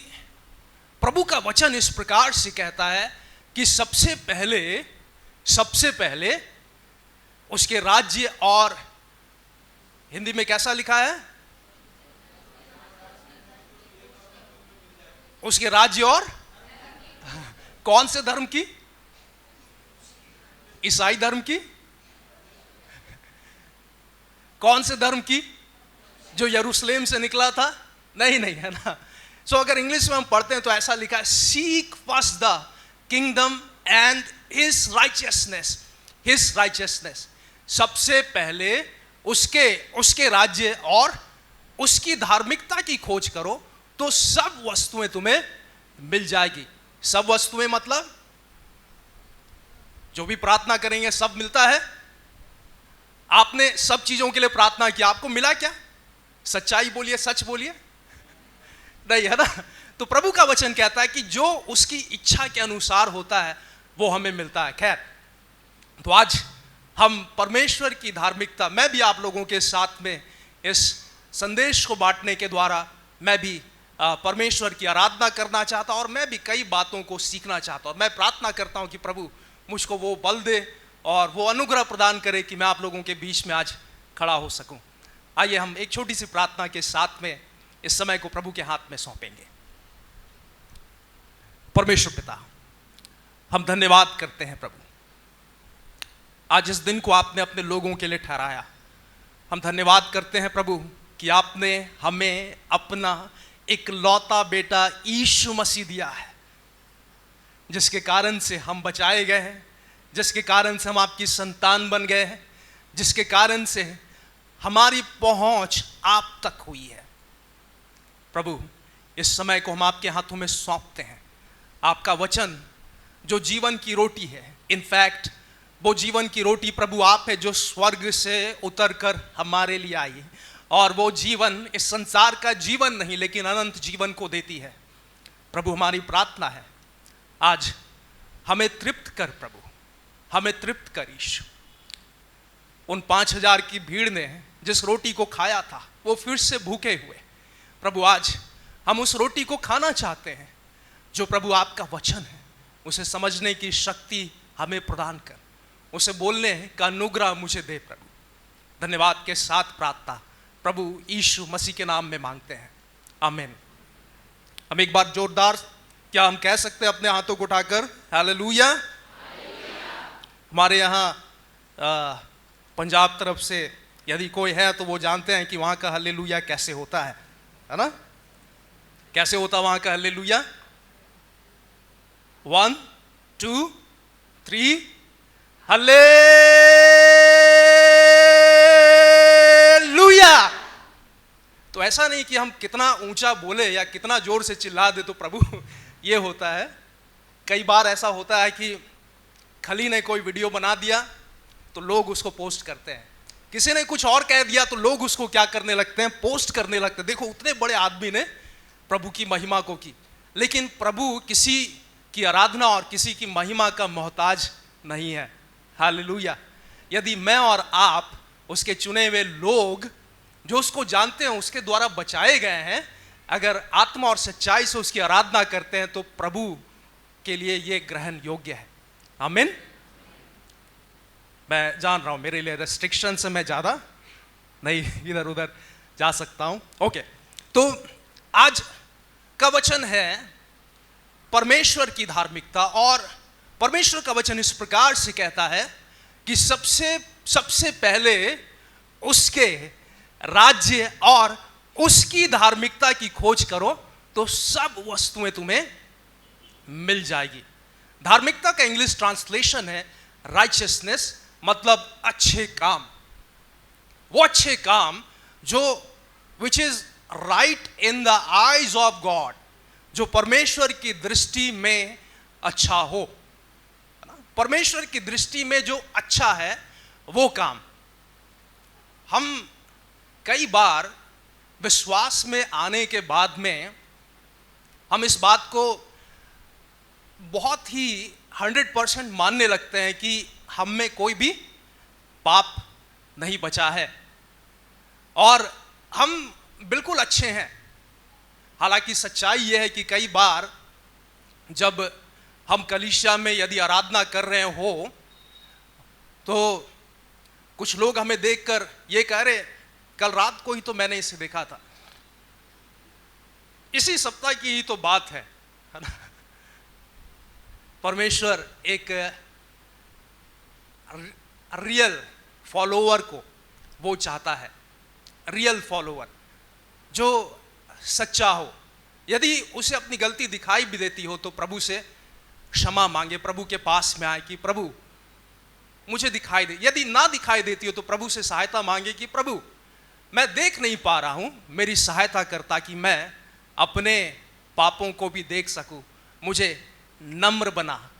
प्रभु का वचन इस प्रकार से कहता है कि सबसे पहले उसके राज्य, और हिंदी में कैसा लिखा है, उसके राज्य और कौन से धर्म की, ईसाई धर्म की? कौन से धर्म की? जो यरूशलेम से निकला था? नहीं नहीं, है ना। सो अगर इंग्लिश में हम पढ़ते हैं तो ऐसा लिखा है, seek first the kingdom and his righteousness. His righteousness, सबसे पहले उसके राज्य और उसकी धार्मिकता की खोज करो तो सब वस्तुएं तुम्हें मिल जाएगी। सब वस्तुएं मतलब जो भी प्रार्थना करेंगे सब मिलता है। आपने सब चीजों के लिए प्रार्थना की, आपको मिला क्या? सच्चाई बोलिए, सच बोलिए, नहीं, है ना। तो प्रभु का वचन कहता है कि जो उसकी इच्छा के अनुसार होता है वो हमें मिलता है। खैर, तो आज हम परमेश्वर की धार्मिकता, मैं भी आप लोगों के साथ में इस संदेश को बांटने के द्वारा मैं भी परमेश्वर की आराधना करना चाहता हूं और मैं भी कई बातों को सीखना चाहता हूं। मैं प्रार्थना करता हूं कि प्रभु मुझको वो बल दे और वो अनुग्रह प्रदान करे कि मैं आप लोगों के बीच में आज खड़ा हो सकूं। आइए हम एक छोटी सी प्रार्थना के साथ में इस समय को प्रभु के हाथ में सौंपेंगे। परमेश्वर पिता, हम धन्यवाद करते हैं प्रभु, आज इस दिन को आपने अपने लोगों के लिए ठहराया। हम धन्यवाद करते हैं प्रभु कि आपने हमें अपना इकलौता बेटा यीशु मसीह दिया है, जिसके कारण से हम बचाए गए हैं, जिसके कारण से हम आपकी संतान बन गए हैं, जिसके कारण से हमारी पहुंच आप तक हुई है। प्रभु, इस समय को हम आपके हाथों में सौंपते हैं। आपका वचन जो जीवन की रोटी है, इनफैक्ट वो जीवन की रोटी प्रभु आप है जो स्वर्ग से उतर कर हमारे लिए आई, और वो जीवन इस संसार का जीवन नहीं लेकिन अनंत जीवन को देती है। प्रभु, हमारी प्रार्थना है आज हमें तृप्त कर प्रभु, हमें तृप्त कर यीशु। उन 5000 की भीड़ ने जिस रोटी को खाया था वो फिर से भूखे हुए। प्रभु, आज हम उस रोटी को खाना चाहते हैं जो प्रभु आपका वचन है, उसे समझने की शक्ति हमें प्रदान कर, उसे बोलने का अनुग्रह मुझे दे प्रभु। धन्यवाद के साथ प्रार्थना प्रभु यीशु मसीह के नाम में मांगते हैं, आमीन। हम एक बार जोरदार क्या हम कह सकते हैं अपने हाथों को उठाकर हालेलुया। हमारे यहाँ पंजाब तरफ से यदि कोई है तो वो जानते हैं कि वहाँ का हालेलुया कैसे होता है ना। कैसे होता वहाँ का हालेलुया? 1 2 3 हालेलुया। तो ऐसा नहीं कि हम कितना ऊंचा बोले या कितना जोर से चिल्ला दे तो प्रभु ये होता है। कई बार ऐसा होता है कि खली ने कोई वीडियो बना दिया तो लोग उसको पोस्ट करते हैं, किसी ने कुछ और कह दिया तो लोग उसको क्या करने लगते हैं, पोस्ट करने लगते हैं। देखो उतने बड़े आदमी ने प्रभु की महिमा को की, लेकिन प्रभु किसी की आराधना और किसी की महिमा का मोहताज नहीं है। हालेलुया। यदि मैं और आप उसके चुने हुए लोग जो उसको जानते हैं, उसके द्वारा बचाए गए हैं, अगर आत्मा और सच्चाई से उसकी आराधना करते हैं तो प्रभु के लिए यह ग्रहण योग्य है। आमीन। मैं जान रहा हूं मेरे लिए रेस्ट्रिक्शन से मैं ज्यादा नहीं इधर उधर जा सकता हूं। ओके, तो आज का वचन है परमेश्वर की धार्मिकता, और परमेश्वर का वचन इस प्रकार से कहता है कि सबसे पहले उसके राज्य और उसकी धार्मिकता की खोज करो तो सब वस्तुएं तुम्हें मिल जाएगी। धार्मिकता का इंग्लिश ट्रांसलेशन है राइचियसनेस, मतलब अच्छे काम। वो अच्छे काम जो which is right in the eyes of God, जो परमेश्वर की दृष्टि में अच्छा हो। परमेश्वर की दृष्टि में जो अच्छा है वो काम। हम कई बार विश्वास में आने के बाद में हम इस बात को बहुत ही 100% मानने लगते हैं कि हम में कोई भी पाप नहीं बचा है और हम बिल्कुल अच्छे हैं। हालांकि सच्चाई यह है कि कई बार जब हम कलीसिया में यदि आराधना कर रहे हो तो कुछ लोग हमें देखकर ये कह रहे, कल रात को ही तो मैंने इसे देखा था, इसी सप्ताह की ही तो बात है ना। परमेश्वर एक रियल फॉलोवर को वो चाहता है, रियल फॉलोवर जो सच्चा हो। यदि उसे अपनी गलती दिखाई भी देती हो तो प्रभु से क्षमा मांगे, प्रभु के पास में आए कि प्रभु मुझे दिखाई दे। यदि ना दिखाई देती हो तो प्रभु से सहायता मांगे कि प्रभु मैं देख नहीं पा रहा हूं, मेरी सहायता कर ताकि मैं अपने पापों को भी देख सकूं, मुझे नम्र बना,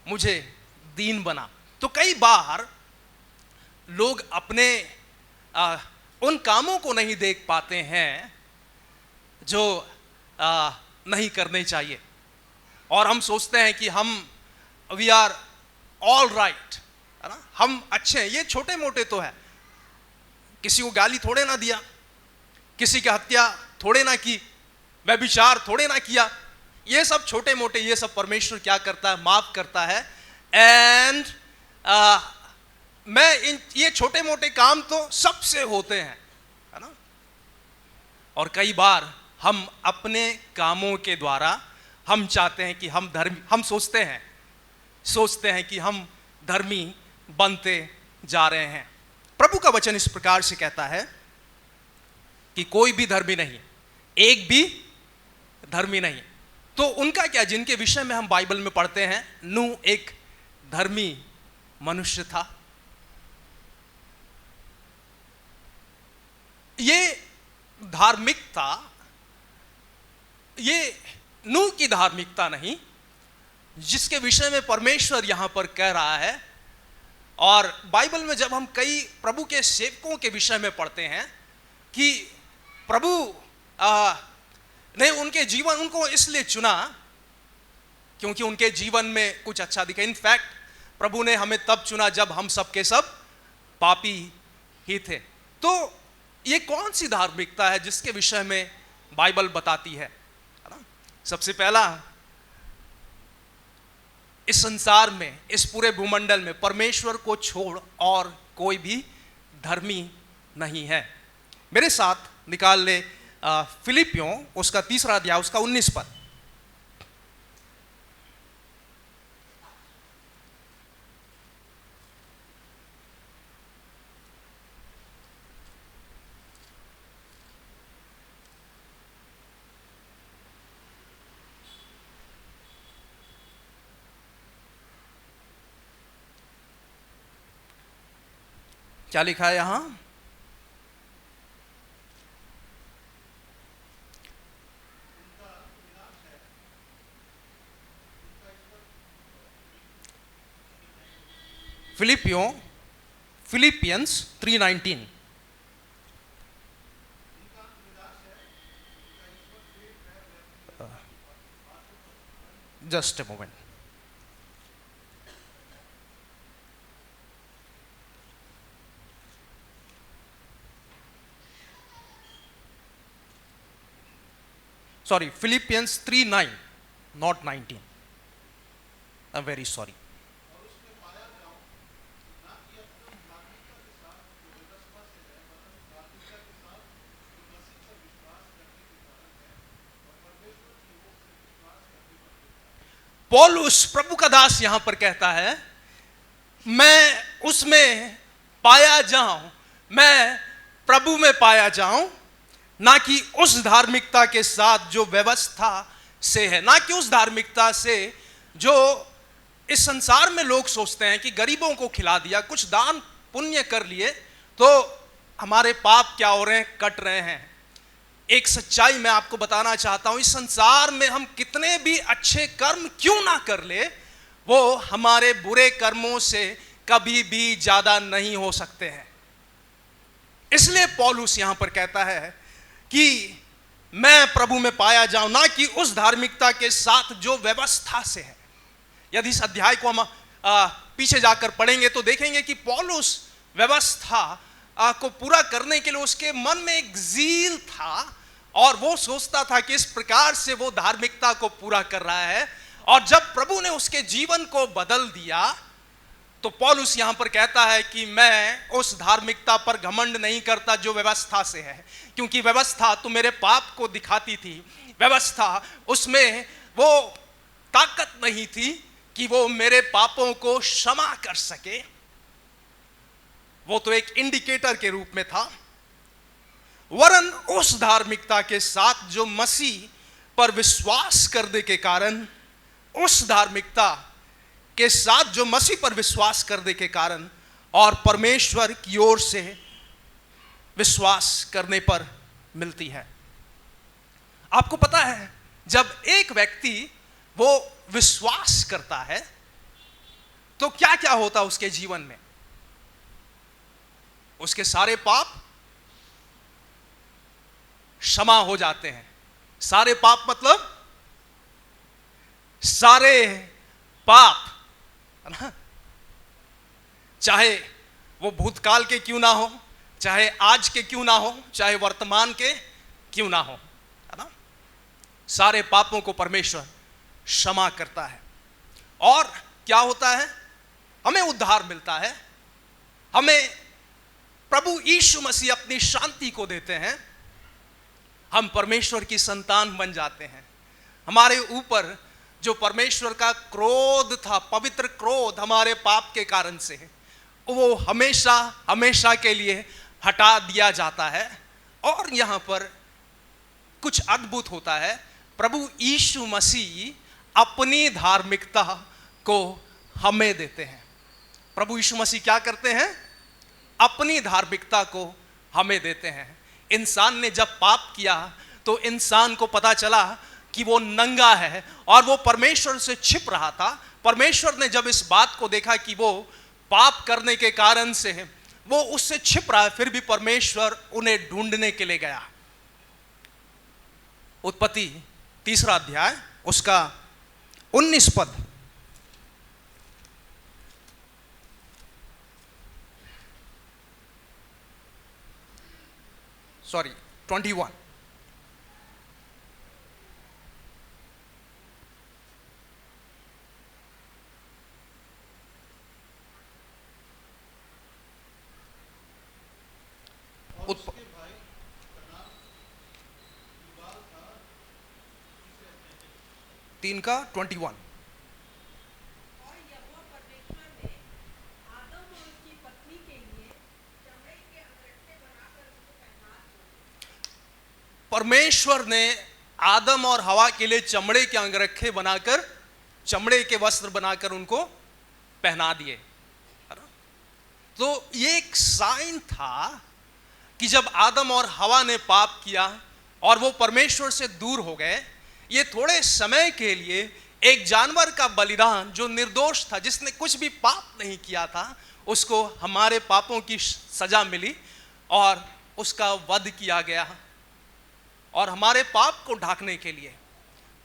मुझे दीन बना। तो कई बार लोग अपने उन कामों को नहीं देख पाते हैं जो नहीं करने चाहिए, और हम सोचते हैं कि हम वी आर ऑल राइट, है ना, हम अच्छे हैं। ये छोटे मोटे तो है, किसी को गाली थोड़े ना दिया, किसी की हत्या थोड़े ना की, व्यभिचार थोड़े ना किया। ये सब छोटे मोटे, ये सब परमेश्वर क्या करता है, माफ करता है। एंड ये छोटे मोटे काम तो सबसे होते हैं, है ना। और कई बार हम अपने कामों के द्वारा हम चाहते हैं कि हम सोचते हैं कि हम धर्मी बनते जा रहे हैं। प्रभु का वचन इस प्रकार से कहता है कि कोई भी धर्मी नहीं, एक भी धर्मी नहीं। तो उनका क्या, जिनके विषय में हम बाइबल में पढ़ते हैं, नूह एक धर्मी मनुष्य था। ये धार्मिकता, ये नूह की धार्मिकता नहीं जिसके विषय में परमेश्वर यहां पर कह रहा है। और बाइबल में जब हम कई प्रभु के सेवकों के विषय में पढ़ते हैं कि प्रभु ने उनके जीवन, उनको इसलिए चुना क्योंकि उनके जीवन में कुछ अच्छा दिखा। इनफैक्ट प्रभु ने हमें तब चुना जब हम सब के सब पापी ही थे। तो ये कौन सी धार्मिकता है जिसके विषय में बाइबल बताती है ना? सबसे पहला, इस संसार में, इस पूरे भूमंडल में परमेश्वर को छोड़ और कोई भी धर्मी नहीं है। मेरे साथ निकाल ले फिलिपियों उसका 3 अध्याय उसका 19 पद। क्या लिखा है यहां? Philippians 3:19। Just a moment. Sorry, Philippians 3:9, not 19. I'm very sorry. पौलुस प्रभु का दास यहां पर कहता है, मैं उसमें पाया जाऊं, मैं प्रभु में पाया जाऊं, ना कि उस धार्मिकता के साथ जो व्यवस्था से है, ना कि उस धार्मिकता से जो इस संसार में लोग सोचते हैं कि गरीबों को खिला दिया, कुछ दान पुण्य कर लिए तो हमारे पाप क्या हो रहे हैं, कट रहे हैं। एक सच्चाई मैं आपको बताना चाहता हूं, इस संसार में हम कितने भी अच्छे कर्म क्यों ना कर ले, वो हमारे बुरे कर्मों से कभी भी ज्यादा नहीं हो सकते हैं। इसलिए पौलुस यहां पर कहता है कि मैं प्रभु में पाया जाऊं, ना कि उस धार्मिकता के साथ जो व्यवस्था से है। यदि इस अध्याय को हम पीछे जाकर पढ़ेंगे तो देखेंगे कि पौलुस व्यवस्था को पूरा करने के लिए उसके मन में एक ज़ील था और वो सोचता था कि इस प्रकार से वो धार्मिकता को पूरा कर रहा है। और जब प्रभु ने उसके जीवन को बदल दिया तो पौलुस यहां पर कहता है कि मैं उस धार्मिकता पर घमंड नहीं करता जो व्यवस्था से है, क्योंकि व्यवस्था तो मेरे पाप को दिखाती थी, व्यवस्था उसमें वो ताकत नहीं थी कि वो मेरे पापों को क्षमा कर सके। वो तो एक इंडिकेटर के रूप में था, वरन उस धार्मिकता के साथ जो मसीह पर विश्वास करने के कारण, उस धार्मिकता के साथ जो मसीह पर विश्वास करने के कारण और परमेश्वर की ओर से विश्वास करने पर मिलती है। आपको पता है, जब एक व्यक्ति वो विश्वास करता है तो क्या क्या होता है उसके जीवन में? उसके सारे पाप क्षमा हो जाते हैं। सारे पाप मतलब सारे पाप, है ना? चाहे वो भूतकाल के क्यों ना हो, चाहे आज के क्यों ना हो, चाहे वर्तमान के क्यों ना हो, है ना? सारे पापों को परमेश्वर क्षमा करता है। और क्या होता है? हमें उद्धार मिलता है। हमें प्रभु यीशु मसीह अपनी शांति को देते हैं। हम परमेश्वर की संतान बन जाते हैं। हमारे ऊपर जो परमेश्वर का क्रोध था, पवित्र क्रोध हमारे पाप के कारण से, वो हमेशा हमेशा के लिए हटा दिया जाता है। और यहां पर कुछ अद्भुत होता है। प्रभु यीशु मसीह अपनी धार्मिकता को हमें देते हैं। प्रभु यीशु मसीह क्या करते हैं? अपनी धार्मिकता को हमें देते हैं। इंसान ने जब पाप किया तो इंसान को पता चला कि वो नंगा है और वो परमेश्वर से छिप रहा था। परमेश्वर ने जब इस बात को देखा कि वो पाप करने के कारण से वो उससे छिप रहा है, फिर भी परमेश्वर उन्हें ढूंढने के लिए गया। उत्पत्ति 3 अध्याय उसका 19 पद। सॉरी 21। तीन का 21। और यहोवा परमेश्वर ने आदम और उसकी पत्नी के लिए चमड़े के अंगरखे बनाकर उसको पहना दिए। परमेश्वर ने आदम और हवा के लिए चमड़े के अंगरखे बनाकर, चमड़े के वस्त्र बनाकर उनको पहना दिए। तो ये एक साइन था कि जब आदम और हवा ने पाप किया और वो परमेश्वर से दूर हो गए, ये थोड़े समय के लिए एक जानवर का बलिदान जो निर्दोष था, जिसने कुछ भी पाप नहीं किया था, उसको हमारे पापों की सजा मिली और उसका वध किया गया। और हमारे पाप को ढांकने के लिए,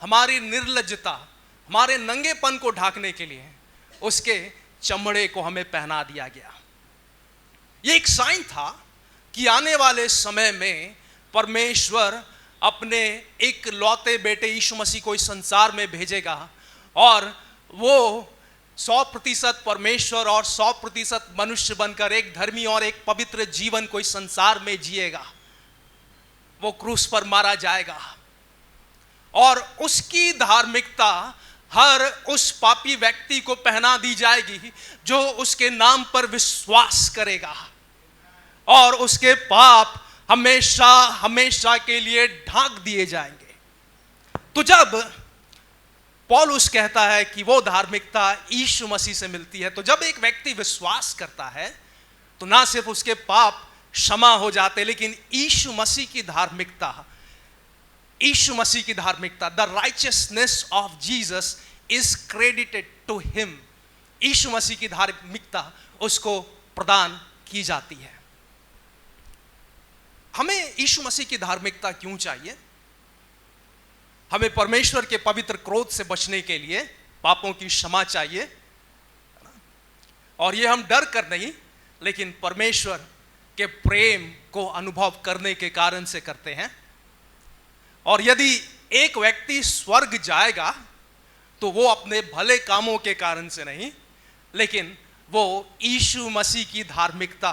हमारी निर्लज्जता, हमारे नंगेपन को ढांकने के लिए उसके चमड़े को हमें पहना दिया गया। ये एक साइन था कि आने वाले समय में परमेश्वर अपने एक लौते बेटे यीशु मसीह को इस संसार में भेजेगा और वो 100% परमेश्वर और 100% मनुष्य बनकर एक धर्मी और एक पवित्र जीवन को इस संसार में जिएगा। वो क्रूस पर मारा जाएगा और उसकी धार्मिकता हर उस पापी व्यक्ति को पहना दी जाएगी जो उसके नाम पर विश्वास करेगा, और उसके पाप हमेशा हमेशा के लिए ढांक दिए जाएंगे। तो जब पौलुस कहता है कि वो धार्मिकता यीशु मसीह से मिलती है, तो जब एक व्यक्ति विश्वास करता है तो ना सिर्फ उसके पाप क्षमा हो जाते, लेकिन यीशु मसीह की धार्मिकता, यीशु मसीह की धार्मिकता, the righteousness of Jesus is credited to him. Yeshu Masih की धार्मिकता उसको प्रदान की जाती है। हमें यीशु मसीह की धार्मिकता क्यों चाहिए? हमें परमेश्वर के पवित्र क्रोध से बचने के लिए पापों की क्षमा चाहिए, और ये हम डर कर नहीं, लेकिन परमेश्वर के प्रेम को अनुभव करने के कारण से करते हैं। और यदि एक व्यक्ति स्वर्ग जाएगा तो वो अपने भले कामों के कारण से नहीं, लेकिन वो यीशु मसीह की धार्मिकता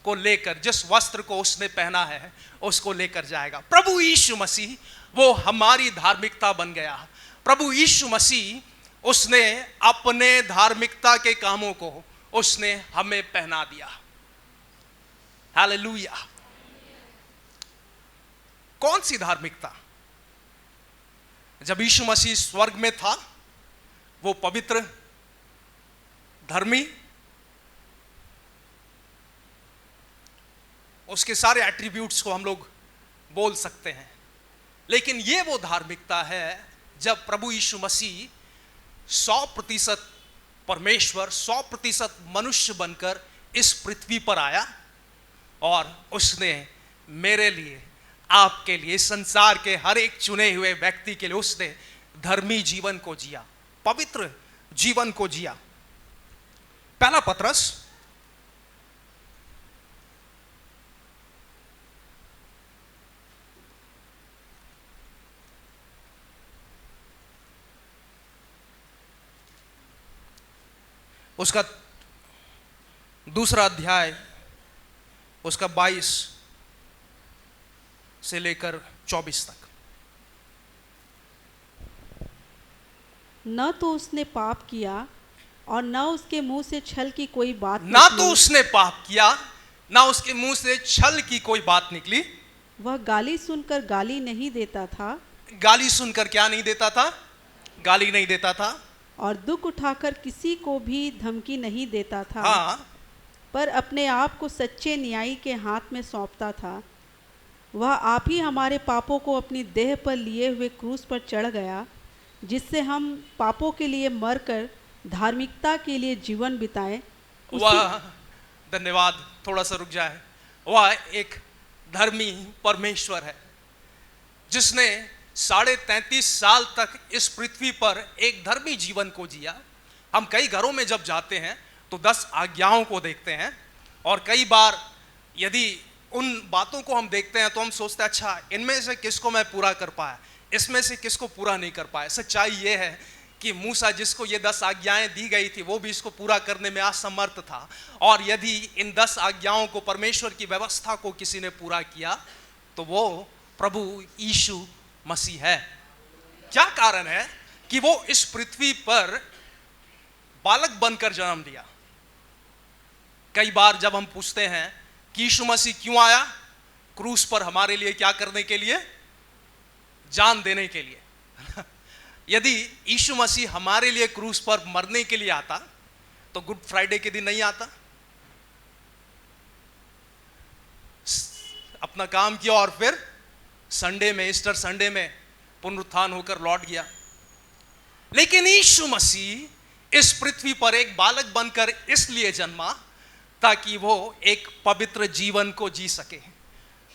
को लेकर, जिस वस्त्र को उसने पहना है उसको लेकर जाएगा। प्रभु यीशु मसीह वो हमारी धार्मिकता बन गया। प्रभु यीशु मसीह उसने अपने धार्मिकता के कामों को उसने हमें पहना दिया। हालेलुया। कौन सी धार्मिकता? जब यीशु मसीह स्वर्ग में था, वो पवित्र, धर्मी, उसके सारे एट्रीब्यूट्स को हम लोग बोल सकते हैं। लेकिन ये वो धार्मिकता है जब प्रभु यीशु मसीह 100% परमेश्वर 100% मनुष्य बनकर इस पृथ्वी पर आया और उसने मेरे लिए, आपके लिए, संसार के हर एक चुने हुए व्यक्ति के लिए उसने धर्मी जीवन को जिया, पवित्र जीवन को जिया। पहला पत्रस उसका 2 अध्याय, उसका 22 से लेकर 24 तक। न तो उसने पाप किया और न उसके मुंह से छल की कोई बात ना निकली। तो उसने पाप किया, ना उसके मुंह से छल की कोई बात निकली। वह गाली सुनकर गाली नहीं देता था गाली सुनकर क्या नहीं देता था? गाली नहीं देता था। और दुख उठाकर किसी को भी धमकी नहीं देता था। हाँ, पर अपने आप को सच्चे न्यायी के हाथ में सौंपता था। वह आप ही हमारे पापों को अपनी देह पर लिए हुए क्रूस पर चढ़ गया, जिससे हम पापों के लिए मरकर धार्मिकता के लिए जीवन बिताएं। वह, धन्यवाद, थोड़ा सा रुक जाए। वह एक धर्मी परमेश्वर है जिसने 33.5 साल तक इस पृथ्वी पर एक धर्मी जीवन को जिया। हम कई घरों में जब जाते हैं तो 10 आज्ञाओं को देखते हैं, और कई बार यदि उन बातों को हम देखते हैं तो हम सोचते हैं अच्छा इनमें से किसको मैं पूरा कर पाया, इसमें से किसको पूरा नहीं कर पाया। सच्चाई ये है कि मूसा जिसको ये 10 आज्ञाएं दी गई थी वो भी इसको पूरा करने में असमर्थ था, और यदि इन 10 आज्ञाओं को, परमेश्वर की व्यवस्था को किसी ने पूरा किया तो वो प्रभु यीशु मसीह है। क्या कारण है कि वो इस पृथ्वी पर बालक बनकर जन्म लिया? कई बार जब हम पूछते हैं कि यीशु मसीह क्यों आया, क्रूस पर हमारे लिए क्या करने के लिए? जान देने के लिए। यदि यीशु मसीह हमारे लिए क्रूस पर मरने के लिए आता तो गुड फ्राइडे के दिन नहीं आता, अपना काम किया और फिर संडे में, ईस्टर संडे में पुनरुत्थान होकर लौट गया। लेकिन यीशु मसीह इस पृथ्वी पर एक बालक बनकर इसलिए जन्मा ताकि वो एक पवित्र जीवन को जी सके।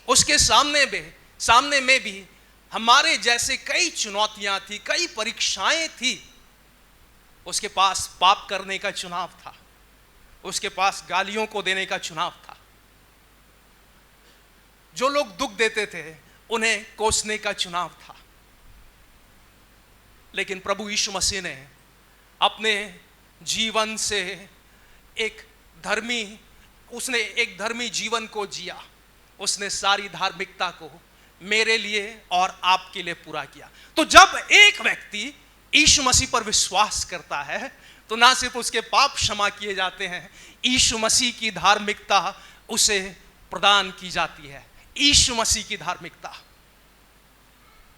उसके सामने में भी हमारे जैसे कई चुनौतियां थी, कई परीक्षाएं थी। उसके पास पाप करने का चुनाव था, उसके पास गालियों को देने का चुनाव था, जो लोग दुख देते थे उन्हें कोसने का चुनाव था। लेकिन प्रभु यीशु मसीह ने अपने जीवन से उसने एक धर्मी जीवन को जिया। उसने सारी धार्मिकता को मेरे लिए और आपके लिए पूरा किया। तो जब एक व्यक्ति यीशु मसीह पर विश्वास करता है तो ना सिर्फ उसके पाप क्षमा किए जाते हैं, यीशु मसीह की धार्मिकता उसे प्रदान की जाती है। यीशु मसीह की धार्मिकता।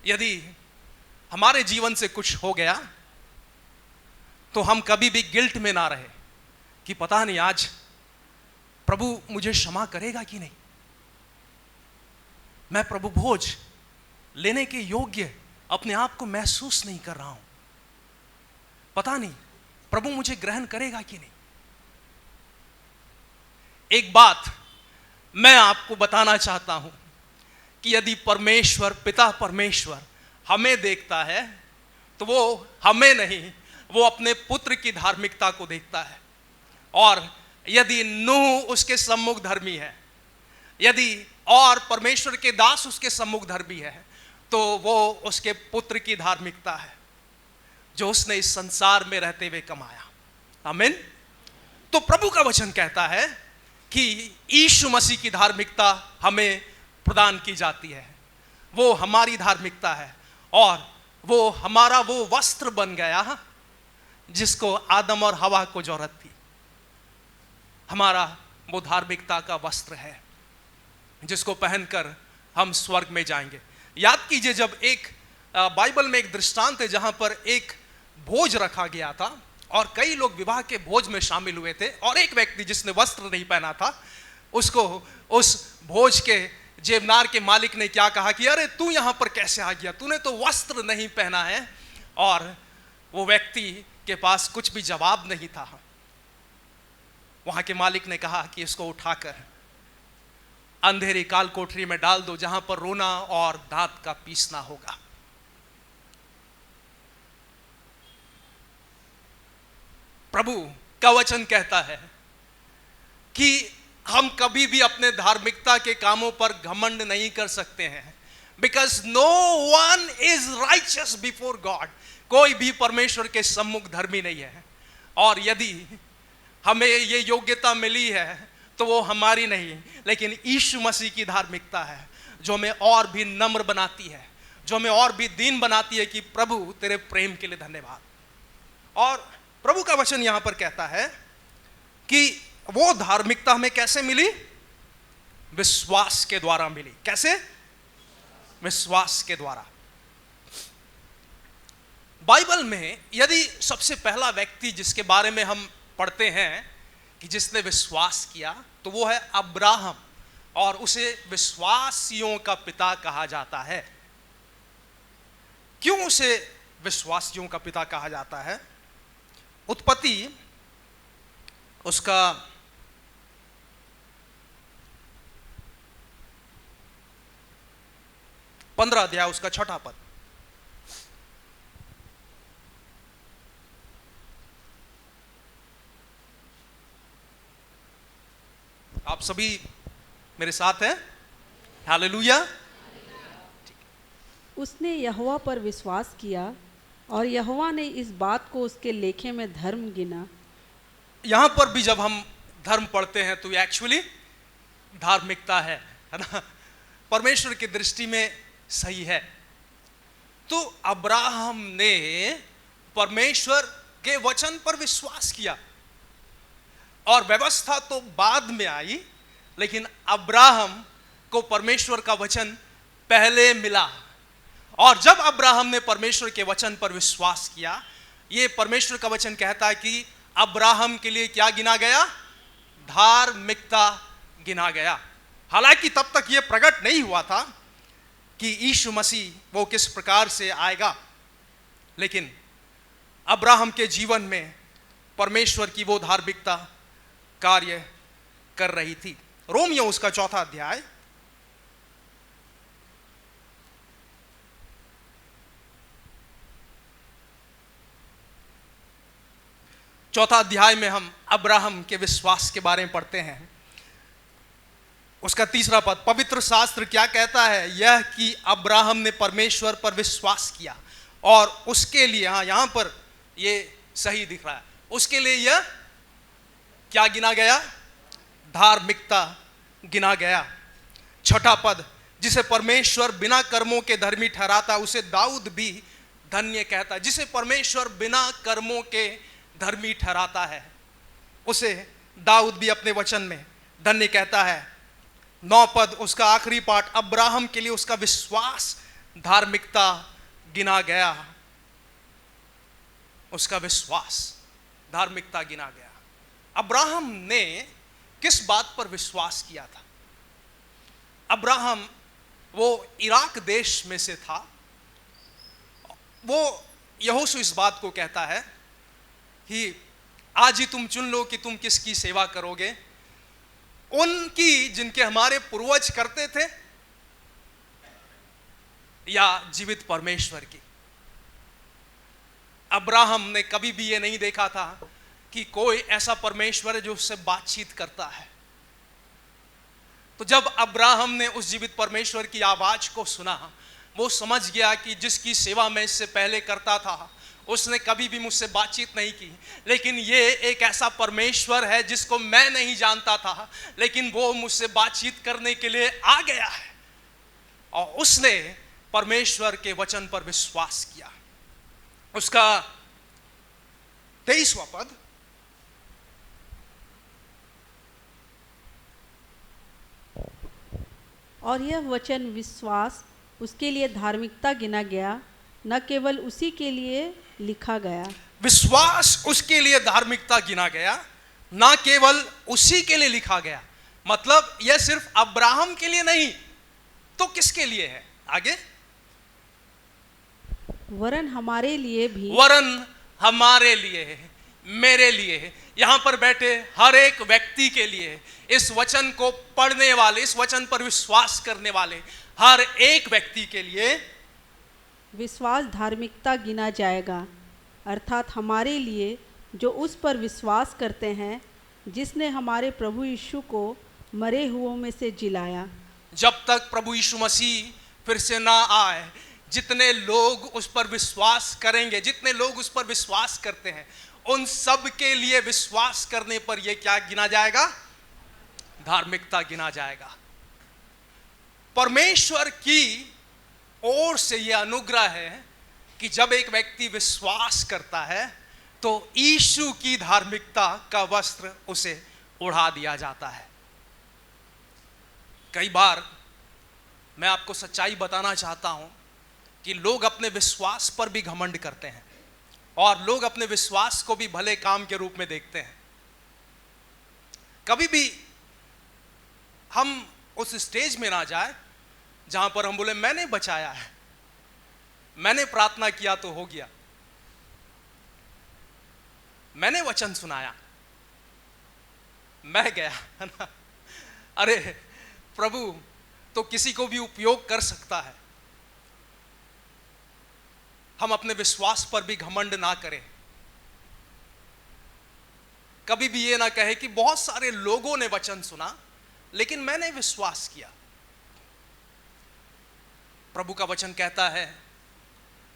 यदि हमारे जीवन से कुछ हो गया तो हम कभी भी गिल्ट में ना रहे कि पता नहीं आज प्रभु मुझे क्षमा करेगा कि नहीं, मैं प्रभु भोज लेने के योग्य अपने आप को महसूस नहीं कर रहा हूं, पता नहीं प्रभु मुझे ग्रहण करेगा कि नहीं। एक बात मैं आपको बताना चाहता हूं कि यदि परमेश्वर, पिता परमेश्वर हमें देखता है तो वो हमें नहीं, वो अपने पुत्र की धार्मिकता को देखता है। और यदि नूह उसके सम्मुख धर्मी है, यदि और परमेश्वर के दास उसके सम्मुख धर्मी है, तो वो उसके पुत्र की धार्मिकता है जो उसने इस संसार में रहते हुए कमाया। आमीन। तो प्रभु का वचन कहता है कि यीशु मसीह की धार्मिकता हमें प्रदान की जाती है, वो हमारी धार्मिकता है, और वो हमारा वो वस्त्र बन गया जिसको आदम और हवा को जरूरत थी। हमारा वो धार्मिकता का वस्त्र है। जिसको पहनकर हम स्वर्ग में जाएंगे। याद कीजिए, जब एक बाइबल में एक दृष्टांत है जहां पर एक भोज रखा गया था और कई लोग विवाह के भोज में शामिल हुए थे, और एक व्यक्ति जिसने वस्त्र नहीं पहना था, उसको उस भोज के जेबनार के मालिक ने क्या कहा कि अरे तू यहां पर कैसे आ गया, तूने तो वस्त्र नहीं पहना है। और वो व्यक्ति के पास कुछ भी जवाब नहीं था। वहां के मालिक ने कहा कि इसको उठाकर अंधेरी काल कोठरी में डाल दो, जहां पर रोना और दांत का पीसना होगा। प्रभु का वचन कहता है कि हम कभी भी अपने धार्मिकता के कामों पर घमंड नहीं कर सकते हैं, because no one is righteous before God. कोई भी परमेश्वर के सम्मुख धर्मी नहीं है, और यदि हमें ये योग्यता मिली है तो वो हमारी नहीं, लेकिन यीशु मसीह की धार्मिकता है, जो हमें और भी नम्र बनाती है, जो हमें और भी दीन बनाती है कि प्रभु तेरे प्रेम के लिए धन्यवाद। और प्रभु का वचन यहां पर कहता है कि वो धार्मिकता हमें कैसे मिली? विश्वास के द्वारा मिली। कैसे? विश्वास के द्वारा। बाइबल में यदि सबसे पहला व्यक्ति जिसके बारे में हम पढ़ते हैं कि जिसने विश्वास किया, तो वो है अब्राहम, और उसे विश्वासियों का पिता कहा जाता है। क्यों उसे विश्वासियों का पिता कहा जाता है? उत्पत्ति उसका 15 अध्याय उसका 6 पद। आप सभी मेरे साथ हैं? हालेलुया। उसने यहोवा पर विश्वास किया और यहोवा ने इस बात को उसके लेखे में धर्म गिना। यहां पर भी जब हम धर्म पढ़ते हैं तो ये एक्चुअली धार्मिकता है ना? परमेश्वर की दृष्टि में सही है। तो अब्राहम ने परमेश्वर के वचन पर विश्वास किया, और व्यवस्था तो बाद में आई, लेकिन अब्राहम को परमेश्वर का वचन पहले मिला। और जब अब्राहम ने परमेश्वर के वचन पर विश्वास किया, ये परमेश्वर का वचन कहता है कि अब्राहम के लिए क्या गिना गया? धार्मिकता गिना गया। हालांकि तब तक ये प्रकट नहीं हुआ था कि यीशु मसीह वो किस प्रकार से आएगा, लेकिन अब्राहम के जीवन में परमेश्वर की वो धार्मिकता कार्य कर रही थी। रोमियो उसका 4 अध्याय, चौथा अध्याय में हम अब्राहम के विश्वास के बारे में पढ़ते हैं। उसका 3 पद, पवित्र शास्त्र क्या कहता है? यह कि अब्राहम ने परमेश्वर पर विश्वास किया और उसके लिए, हाँ यहां पर ये सही दिख रहा है, उसके लिए यह क्या गिना गया? धार्मिकता गिना गया। 6 पद, जिसे परमेश्वर बिना कर्मों के धर्मी ठहराता, उसे दाऊद भी धन्य कहता है। जिसे परमेश्वर बिना कर्मों के धर्मी ठहराता है, उसे दाऊद भी अपने वचन में धन्य कहता है। 9 पद, उसका आखिरी पाठ, अब्राहम के लिए उसका विश्वास धार्मिकता गिना गया। उसका विश्वास धार्मिकता गिना गया। अब्राहम ने किस बात पर विश्वास किया था? अब्राहम वो इराक देश में से था। वो यहोशू इस बात को कहता है कि आज ही तुम चुन लो कि तुम किसकी सेवा करोगे, उनकी जिनके हमारे पूर्वज करते थे, या जीवित परमेश्वर की। अब्राहम ने कभी भी ये नहीं देखा था कि कोई ऐसा परमेश्वर है जो उससे बातचीत करता है। तो जब अब्राहम ने उस जीवित परमेश्वर की आवाज को सुना, वो समझ गया कि जिसकी सेवा मैं इससे पहले करता था उसने कभी भी मुझसे बातचीत नहीं की, लेकिन ये एक ऐसा परमेश्वर है जिसको मैं नहीं जानता था, लेकिन वो मुझसे बातचीत करने के लिए आ गया है। और उसने परमेश्वर के वचन पर विश्वास किया। उसका 23वां पद, और यह वचन विश्वास उसके लिए धार्मिकता गिना गया, न केवल उसी के लिए लिखा गया। विश्वास उसके लिए धार्मिकता गिना गया, ना केवल उसी के लिए लिखा गया। मतलब यह सिर्फ अब्राहम के लिए नहीं, तो किसके लिए है? आगे, वरन हमारे लिए भी, वरन हमारे लिए है, मेरे लिए है, यहां पर बैठे हर एक व्यक्ति के लिए, इस वचन को पढ़ने वाले, इस वचन पर विश्वास करने वाले हर एक व्यक्ति के लिए विश्वास धार्मिकता गिना जाएगा, अर्थात हमारे लिए जो उस पर विश्वास करते हैं जिसने हमारे प्रभु यीशु को मरे हुओं में से जिलाया। जब तक प्रभु यीशु मसीह फिर से ना आए, जितने लोग उस पर विश्वास करेंगे, जितने लोग उस पर विश्वास करते हैं, उन सब के लिए विश्वास करने पर यह क्या गिना जाएगा? धार्मिकता गिना जाएगा। परमेश्वर की ओर से यह अनुग्रह है कि जब एक व्यक्ति विश्वास करता है तो यीशु की धार्मिकता का वस्त्र उसे उड़ा दिया जाता है। कई बार मैं आपको सच्चाई बताना चाहता हूं कि लोग अपने विश्वास पर भी घमंड करते हैं और लोग अपने विश्वास को भी भले काम के रूप में देखते हैं। कभी भी हम उस स्टेज में ना जाए जहां पर हम बोले मैंने बचाया है, मैंने प्रार्थना किया तो हो गया, मैंने वचन सुनाया, मैं गया, है ना। अरे प्रभु तो किसी को भी उपयोग कर सकता है। हम अपने विश्वास पर भी घमंड ना करें। कभी भी ये ना कहे कि बहुत सारे लोगों ने वचन सुना लेकिन मैंने विश्वास किया। प्रभु का वचन कहता है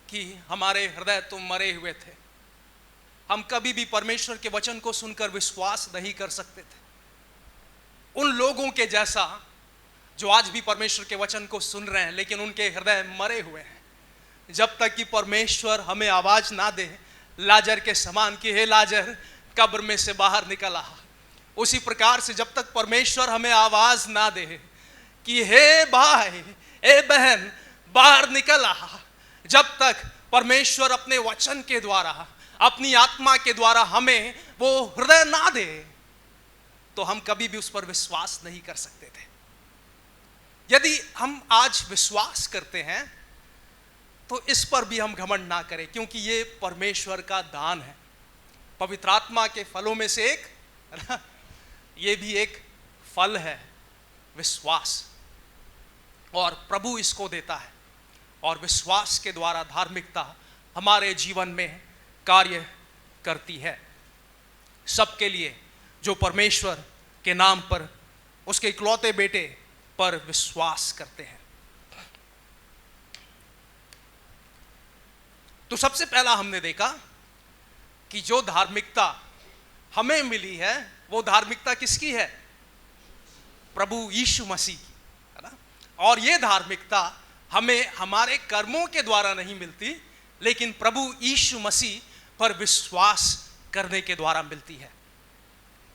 कि हमारे हृदय तो मरे हुए थे, हम कभी भी परमेश्वर के वचन को सुनकर विश्वास नहीं कर सकते थे। उन लोगों के जैसा जो आज भी परमेश्वर के वचन को सुन रहे हैं लेकिन उनके हृदय मरे हुए हैं। जब तक कि परमेश्वर हमें आवाज ना दे लाजर के समान कि हे लाजर कब्र में से बाहर निकल आ, उसी प्रकार से जब तक परमेश्वर हमें आवाज ना दे कि हे भाई ए बहन बाहर निकल आ, जब तक परमेश्वर अपने वचन के द्वारा, अपनी आत्मा के द्वारा हमें वो हृदय ना दे तो हम कभी भी उस पर विश्वास नहीं कर सकते थे। यदि हम आज विश्वास करते हैं तो इस पर भी हम घमंड ना करें, क्योंकि ये परमेश्वर का दान है। पवित्र आत्मा के फलों में से एक, ये भी एक फल है, विश्वास, और प्रभु इसको देता है और विश्वास के द्वारा धार्मिकता हमारे जीवन में कार्य करती है। सबके लिए जो परमेश्वर के नाम पर, उसके इकलौते बेटे पर विश्वास करते हैं। तो सबसे पहला हमने देखा कि जो धार्मिकता हमें मिली है वो धार्मिकता किसकी है? प्रभु यीशु मसीह की, है ना। और ये धार्मिकता हमें हमारे कर्मों के द्वारा नहीं मिलती लेकिन प्रभु यीशु मसीह पर विश्वास करने के द्वारा मिलती है।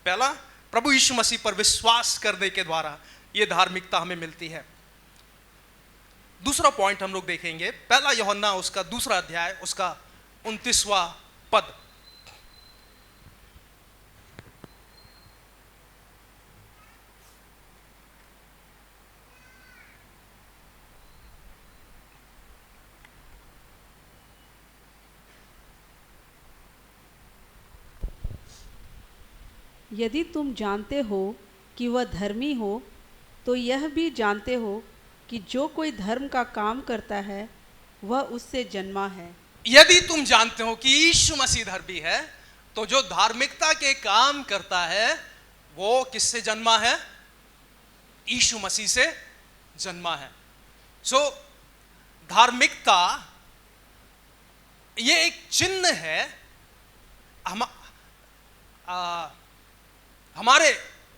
पहला, प्रभु यीशु मसीह पर विश्वास करने के द्वारा ये धार्मिकता हमें मिलती है। दूसरा पॉइंट हम लोग देखेंगे, पहला यूहन्ना उसका दूसरा अध्याय उसका 29वां पद। यदि तुम जानते हो कि वह धर्मी हो तो यह भी जानते हो कि जो कोई धर्म का काम करता है वह उससे जन्मा है। यदि तुम जानते हो कि यीशु मसीह धर्मी है तो जो धार्मिकता के काम करता है वो किससे जन्मा है? यीशु मसीह से जन्मा है। सो धार्मिकता ये एक चिन्ह है, हमारे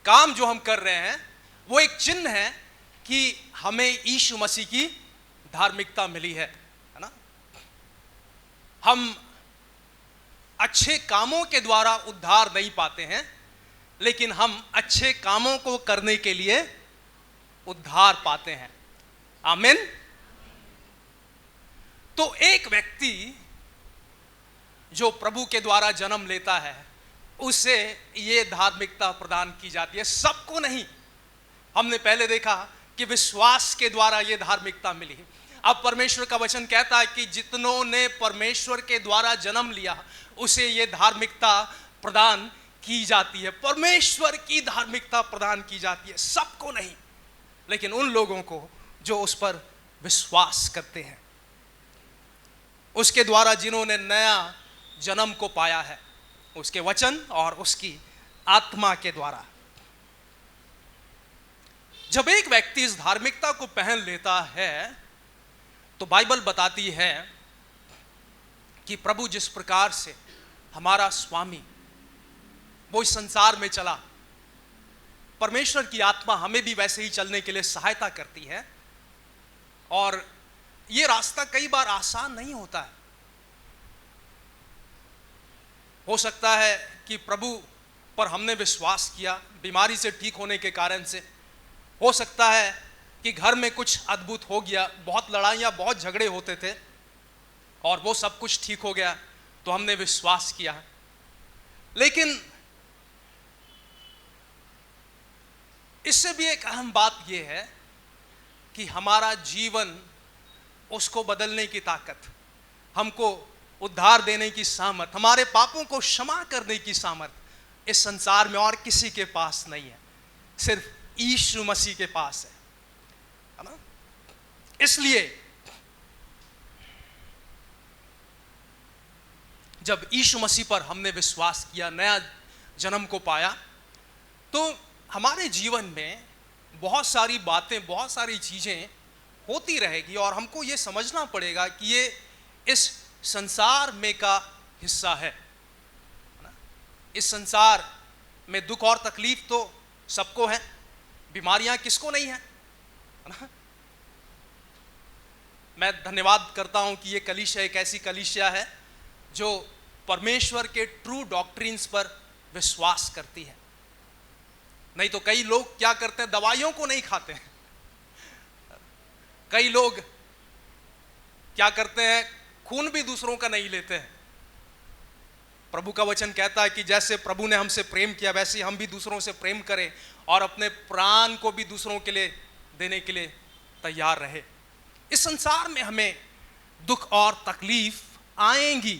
काम जो हम कर रहे हैं वो एक चिन्ह है कि हमें यीशु मसीह की धार्मिकता मिली है ना। हम अच्छे कामों के द्वारा उद्धार नहीं पाते हैं लेकिन हम अच्छे कामों को करने के लिए उद्धार पाते हैं। आमीन। तो एक व्यक्ति जो प्रभु के द्वारा जन्म लेता है उसे ये धार्मिकता प्रदान की जाती है, सबको नहीं। हमने पहले देखा कि विश्वास के द्वारा ये धार्मिकता मिली। अब परमेश्वर का वचन कहता है कि जितनों ने परमेश्वर के द्वारा जन्म लिया उसे ये धार्मिकता प्रदान की जाती है। परमेश्वर की धार्मिकता प्रदान की जाती है, सबको नहीं, लेकिन उन लोगों को जो उस पर विश्वास करते हैं, उसके द्वारा जिन्होंने नया जन्म को पाया है, उसके वचन और उसकी आत्मा के द्वारा। जब एक व्यक्ति इस धार्मिकता को पहन लेता है तो बाइबल बताती है कि प्रभु जिस प्रकार से हमारा स्वामी वो इस संसार में चला, परमेश्वर की आत्मा हमें भी वैसे ही चलने के लिए सहायता करती है। और ये रास्ता कई बार आसान नहीं होता है। हो सकता है कि प्रभु पर हमने विश्वास किया बीमारी से ठीक होने के कारण से, हो सकता है कि घर में कुछ अद्भुत हो गया, बहुत लड़ाइयाँ बहुत झगड़े होते थे और वो सब कुछ ठीक हो गया तो हमने विश्वास किया। लेकिन इससे भी एक अहम बात यह है कि हमारा जीवन, उसको बदलने की ताकत, हमको उद्धार देने की सामर्थ, हमारे पापों को क्षमा करने की सामर्थ इस संसार में और किसी के पास नहीं है, सिर्फ यीशु मसीह के पास है ना। इसलिए जब यीशु मसीह पर हमने विश्वास किया, नया जन्म को पाया, तो हमारे जीवन में बहुत सारी बातें, बहुत सारी चीजें होती रहेगी और हमको ये समझना पड़ेगा कि ये इस संसार में का हिस्सा है ना। इस संसार में दुख और तकलीफ तो सबको है, बीमारियां किसको नहीं है ना। मैं धन्यवाद करता हूं कि ये कलीसिया एक ऐसी कलीसिया है जो परमेश्वर के ट्रू डॉक्ट्रिन्स पर विश्वास करती है। नहीं तो कई लोग क्या करते हैं, दवाइयों को नहीं खाते हैं। कई लोग क्या करते हैं, खून भी दूसरों का नहीं लेते हैं। प्रभु का वचन कहता है कि जैसे प्रभु ने हमसे प्रेम किया वैसे हम भी दूसरों से प्रेम करें और अपने प्राण को भी दूसरों के लिए देने के लिए तैयार रहे। इस संसार में हमें दुख और तकलीफ आएंगी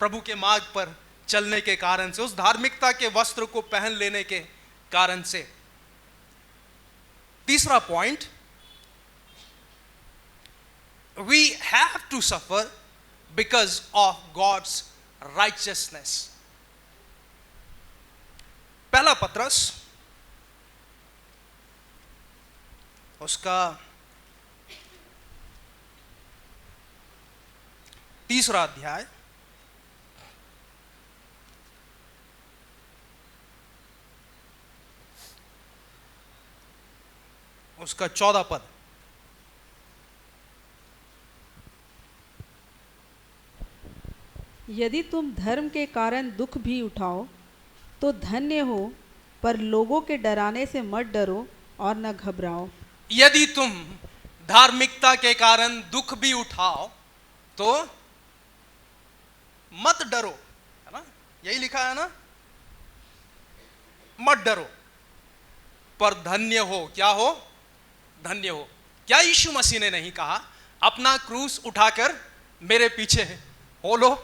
प्रभु के मार्ग पर चलने के कारण से, उस धार्मिकता के वस्त्र को पहन लेने के कारण से। तीसरा point, we have to suffer because of God's righteousness। पहला पत्रस उसका 3 अध्याय उसका 14 पद। यदि तुम धर्म के कारण दुख भी उठाओ तो धन्य हो, पर लोगों के डराने से मत डरो और न घबराओ। यदि तुम धार्मिकता के कारण दुख भी उठाओ तो मत डरो, है ना, यही लिखा है ना, मत डरो पर धन्य हो। क्या हो? धन्य हो। क्या यीशु मसीह ने नहीं कहा अपना क्रूस उठाकर मेरे पीछे हो लो?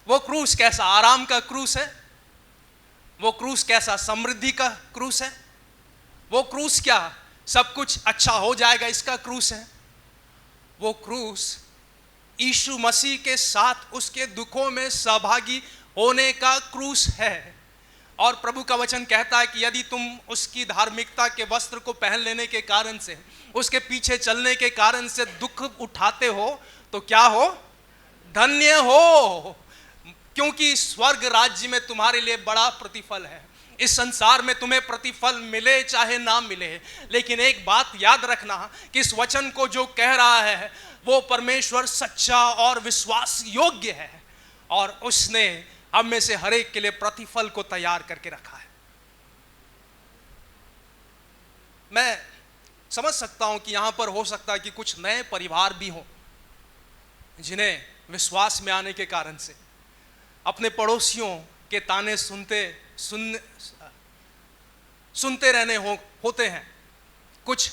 वो क्रूस कैसा आराम का क्रूस है? वो क्रूस कैसा समृद्धि का क्रूस है? वो क्रूस क्या सब कुछ अच्छा हो जाएगा इसका क्रूस है? वो क्रूस यीशु मसीह के साथ उसके दुखों में सहभागी होने का क्रूस है। और प्रभु का वचन कहता है कि यदि तुम उसकी धार्मिकता के वस्त्र को पहन लेने के कारण से, उसके पीछे चलने के कारण से दुख उठाते हो तो क्या हो? धन्य हो, क्योंकि स्वर्ग राज्य में तुम्हारे लिए बड़ा प्रतिफल है। इस संसार में तुम्हें प्रतिफल मिले चाहे ना मिले, लेकिन एक बात याद रखना कि इस वचन को जो कह रहा है वो परमेश्वर सच्चा और विश्वास योग्य है और उसने हम में से हर एक के लिए प्रतिफल को तैयार करके रखा है। मैं समझ सकता हूं कि यहां पर हो सकता है कि कुछ नए परिवार भी हों जिन्हें विश्वास में आने के कारण से अपने पड़ोसियों के ताने सुनते रहने होते हैं। कुछ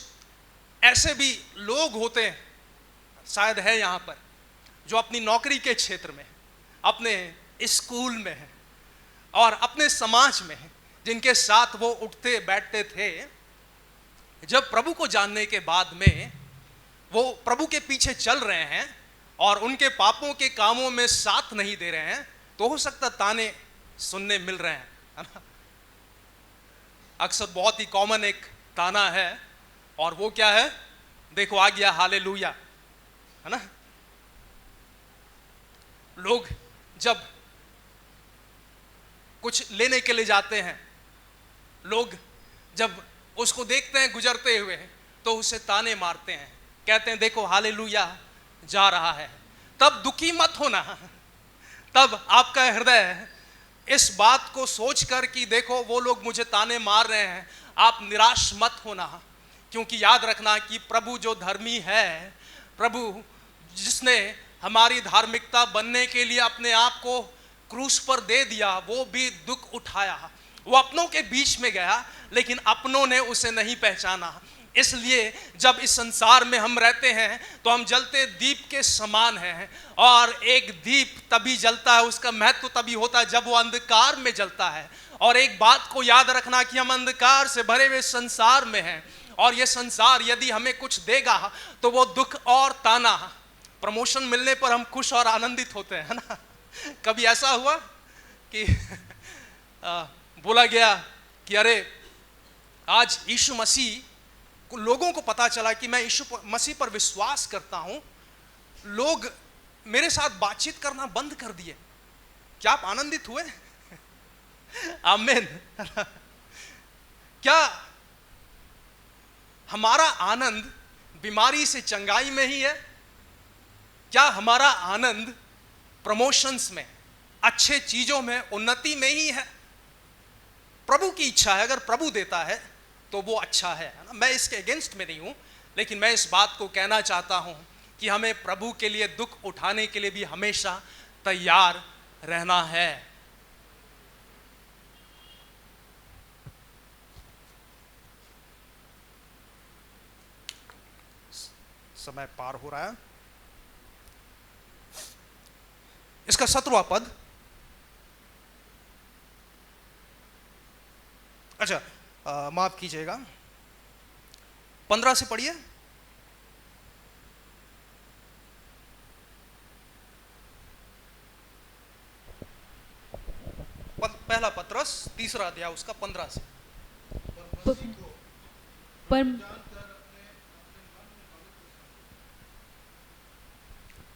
ऐसे भी लोग होते हैं, शायद है यहाँ पर, जो अपनी नौकरी के क्षेत्र में, अपने स्कूल में हैं और अपने समाज में हैं, जिनके साथ वो उठते बैठते थे। जब प्रभु को जानने के बाद में वो प्रभु के पीछे चल रहे हैं और उनके पापों के कामों में साथ नहीं दे रहे हैं, तो हो सकता ताने सुनने मिल रहे हैं, है ना। अक्सर बहुत ही कॉमन एक ताना है और वो क्या है, देखो आ गया हालेलुया, है ना। लोग जब कुछ लेने के लिए जाते हैं, लोग जब उसको देखते हैं गुजरते हुए तो उसे ताने मारते हैं, कहते हैं देखो हालेलुया जा रहा है। तब दुखी मत होना, तब आपका हृदय इस बात को सोचकर कि देखो वो लोग मुझे ताने मार रहे हैं, आप निराश मत होना, क्योंकि याद रखना कि प्रभु जो धर्मी है, प्रभु जिसने हमारी धार्मिकता बनने के लिए अपने आप को क्रूस पर दे दिया, वो भी दुख उठाया। वो अपनों के बीच में गया लेकिन अपनों ने उसे नहीं पहचाना। इसलिए जब इस संसार में हम रहते हैं तो हम जलते दीप के समान हैं, और एक दीप तभी जलता है, उसका महत्व तभी होता है जब वो अंधकार में जलता है। और एक बात को याद रखना कि हम अंधकार से भरे हुए संसार में हैं, और ये संसार यदि हमें कुछ देगा तो वो दुख और ताना। प्रमोशन मिलने पर हम खुश और आनंदित होते हैं, है ना। कभी ऐसा हुआ कि बोला गया कि अरे आज यीशु मसीह, लोगों को पता चला कि मैं यीशु मसीह पर विश्वास करता हूं, लोग मेरे साथ बातचीत करना बंद कर दिए। क्या आप आनंदित हुए? आमीन। क्या हमारा आनंद बीमारी से चंगाई में ही है? क्या हमारा आनंद प्रमोशंस में, अच्छे चीजों में, उन्नति में ही है? प्रभु की इच्छा है, अगर प्रभु देता है तो वो अच्छा है ना। मैं इसके अगेंस्ट में नहीं हूं, लेकिन मैं इस बात को कहना चाहता हूं कि हमें प्रभु के लिए दुख उठाने के लिए भी हमेशा तैयार रहना है। समय पार हो रहा है। इसका 17वां पद, अच्छा माफ कीजिएगा, 15 से पढ़िए। पहला पत्रस 3रा अध्याय उसका 15 से।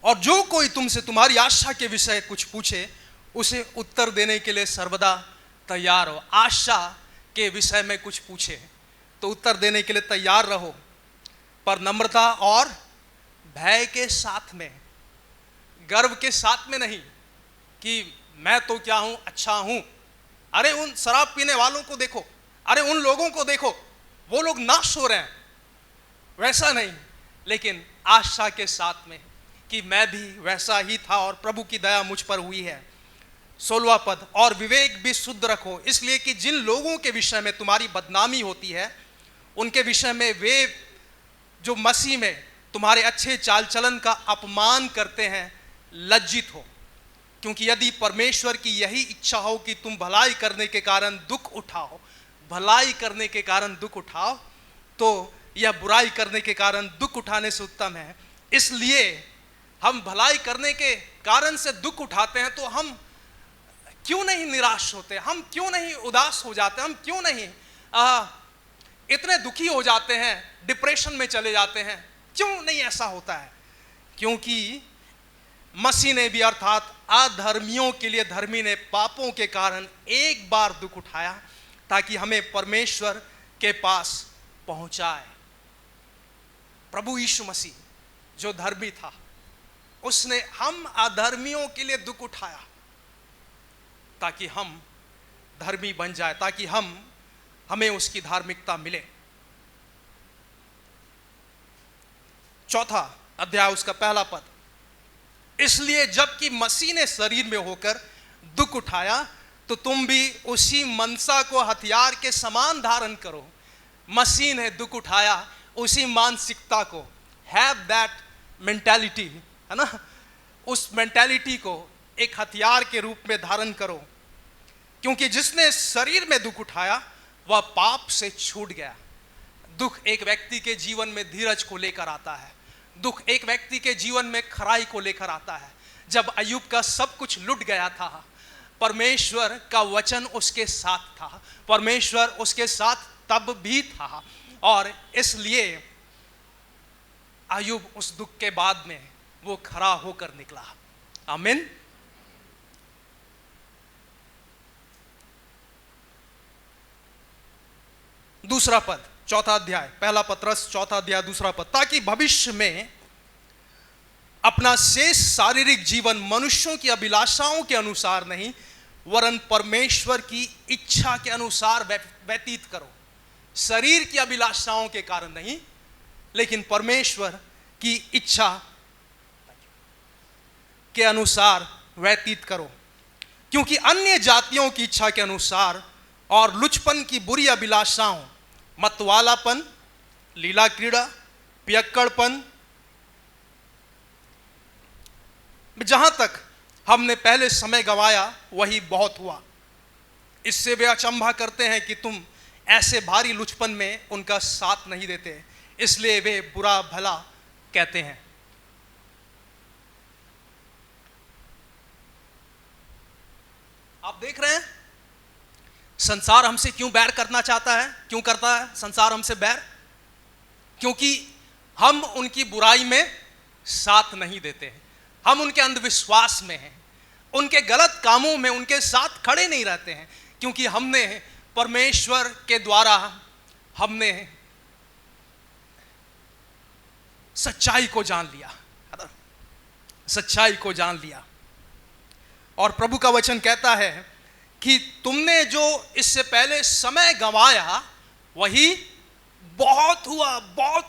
और जो कोई तुमसे तुम्हारी आशा के विषय कुछ पूछे, उसे उत्तर देने के लिए सर्वदा तैयार हो। आशा के विषय में कुछ पूछे तो उत्तर देने के लिए तैयार रहो, पर नम्रता और भय के साथ में, गर्व के साथ में नहीं कि मैं तो क्या हूं, अच्छा हूं। अरे उन शराब पीने वालों को देखो, अरे उन लोगों को देखो, वो लोग नाश हो रहे हैं, वैसा नहीं, लेकिन आशा के साथ में कि मैं भी वैसा ही था और प्रभु की दया मुझ पर हुई है। 16वां पद, और विवेक भी शुद्ध रखो, इसलिए कि जिन लोगों के विषय में तुम्हारी बदनामी होती है, उनके विषय में वे जो मसीह में तुम्हारे अच्छे चाल चलन का अपमान करते हैं लज्जित हो। क्योंकि यदि परमेश्वर की यही इच्छा हो कि तुम भलाई करने के कारण दुख उठाओ, भलाई करने के कारण दुख उठाओ, तो यह बुराई करने के कारण दुख उठाने से उत्तम है। इसलिए हम भलाई करने के कारण से दुख उठाते हैं, तो हम क्यों नहीं निराश होते, हम क्यों नहीं उदास हो जाते, हम क्यों नहीं इतने दुखी हो जाते हैं, डिप्रेशन में चले जाते हैं? क्यों नहीं ऐसा होता है? क्योंकि मसीह ने भी, अर्थात अधर्मियों के लिए धर्मी ने पापों के कारण एक बार दुख उठाया, ताकि हमें परमेश्वर के पास पहुंचाए। प्रभु यीशु मसीह जो धर्मी था, उसने हम अधर्मियों के लिए दुख उठाया ताकि हम धर्मी बन जाए, ताकि हमें उसकी धार्मिकता मिले। चौथा अध्याय उसका पहला पद, इसलिए जबकि मसीह ने शरीर में होकर दुख उठाया तो तुम भी उसी मनसा को हथियार के समान धारण करो। मसीह ने दुख उठाया, उसी मानसिकता को, हैव दैट मेंटालिटी, है ना, उस मेंटालिटी को एक हथियार के रूप में धारण करो, क्योंकि जिसने शरीर में दुख उठाया वह पाप से छूट गया। दुख एक व्यक्ति के जीवन में धीरज को लेकर आता है, दुख एक व्यक्ति के जीवन में खराई को लेकर आता है। जब अय्यूब का सब कुछ लुट गया था, परमेश्वर का वचन उसके साथ था, परमेश्वर उसके साथ तब भी था, और इसलिए अय्यूब उस दुख के बाद में वो खड़ा होकर निकला। आमीन। दूसरा पद, चौथा अध्याय, पहला पत्रस चौथा अध्याय दूसरा पद, ताकि भविष्य में अपना शेष शारीरिक जीवन मनुष्यों की अभिलाषाओं के अनुसार नहीं वरन परमेश्वर की इच्छा के अनुसार व्यतीत करो। शरीर की अभिलाषाओं के कारण नहीं, लेकिन परमेश्वर की इच्छा के अनुसार व्यतीत करो, क्योंकि अन्य जातियों की इच्छा के अनुसार और लुचपन की बुरी अभिलाषाओं, मतवालापन, लीला क्रीड़ा, पियक्कड़पन, जहां तक हमने पहले समय गंवाया वही बहुत हुआ। इससे वे अचंभा करते हैं कि तुम ऐसे भारी लुचपन में उनका साथ नहीं देते, इसलिए वे बुरा भला कहते हैं। आप देख रहे हैं संसार हमसे क्यों बैर करना चाहता है, क्यों करता है संसार हमसे बैर? क्योंकि हम उनकी बुराई में साथ नहीं देते हैं, हम उनके अंधविश्वास में हैं, उनके गलत कामों में उनके साथ खड़े नहीं रहते हैं, क्योंकि हमने परमेश्वर के द्वारा हमने सच्चाई को जान लिया, सच्चाई को जान लिया। और प्रभु का वचन कहता है कि तुमने जो इससे पहले समय गंवाया वही बहुत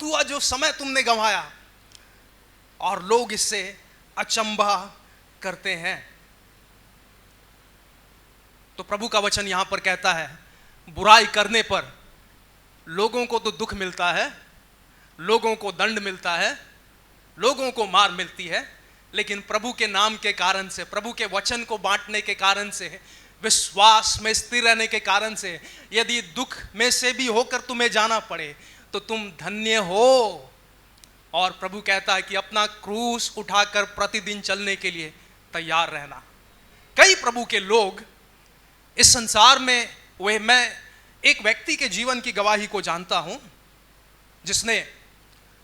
हुआ जो समय तुमने गंवाया, और लोग इससे अचंभा करते हैं। तो प्रभु का वचन यहां पर कहता है बुराई करने पर लोगों को तो दुख मिलता है, लोगों को दंड मिलता है, लोगों को मार मिलती है, लेकिन प्रभु के नाम के कारण से, प्रभु के वचन को बांटने के कारण से, विश्वास में स्थिर रहने के कारण से, यदि दुख में से भी होकर तुम्हें जाना पड़े तो तुम धन्य हो। और प्रभु कहता है कि अपना क्रूस उठाकर प्रतिदिन चलने के लिए तैयार रहना। कई प्रभु के लोग इस संसार में हुए, मैं एक व्यक्ति के जीवन की गवाही को जानता हूं जिसने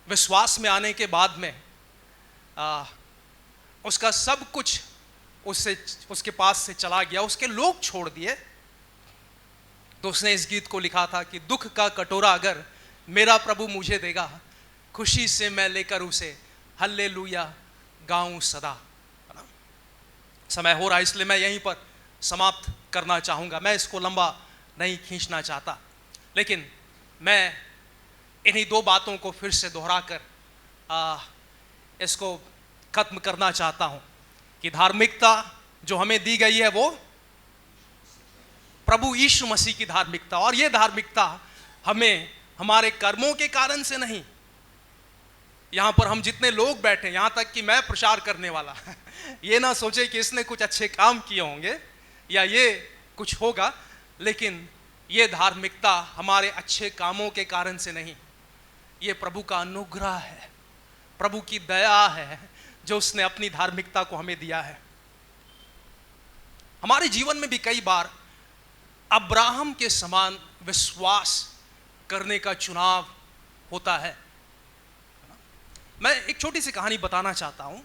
विश्वास में आने के बाद में उसका सब कुछ उसके पास से चला गया, उसके लोग छोड़ दिए। तो उसने इस गीत को लिखा था कि दुख का कटोरा अगर मेरा प्रभु मुझे देगा, खुशी से मैं लेकर उसे हल्लेलुया गाऊं सदा। समय हो रहा है इसलिए मैं यहीं पर समाप्त करना चाहूँगा, मैं इसको लंबा नहीं खींचना चाहता, लेकिन मैं इन्हीं दो बातों को फिर से दोहराकर इसको खत्म करना चाहता हूँ कि धार्मिकता जो हमें दी गई है वो प्रभु यीशु मसीह की धार्मिकता, और ये धार्मिकता हमें हमारे कर्मों के कारण से नहीं। यहाँ पर हम जितने लोग बैठे, यहाँ तक कि मैं प्रचार करने वाला ये ना सोचे कि इसने कुछ अच्छे काम किए होंगे या ये कुछ होगा, लेकिन ये धार्मिकता हमारे अच्छे कामों के कारण से नहीं, ये प्रभु का अनुग्रह है, प्रभु की दया है जो उसने अपनी धार्मिकता को हमें दिया है। हमारे जीवन में भी कई बार अब्राहम के समान विश्वास करने का चुनाव होता है। मैं एक छोटी सी कहानी बताना चाहता हूं।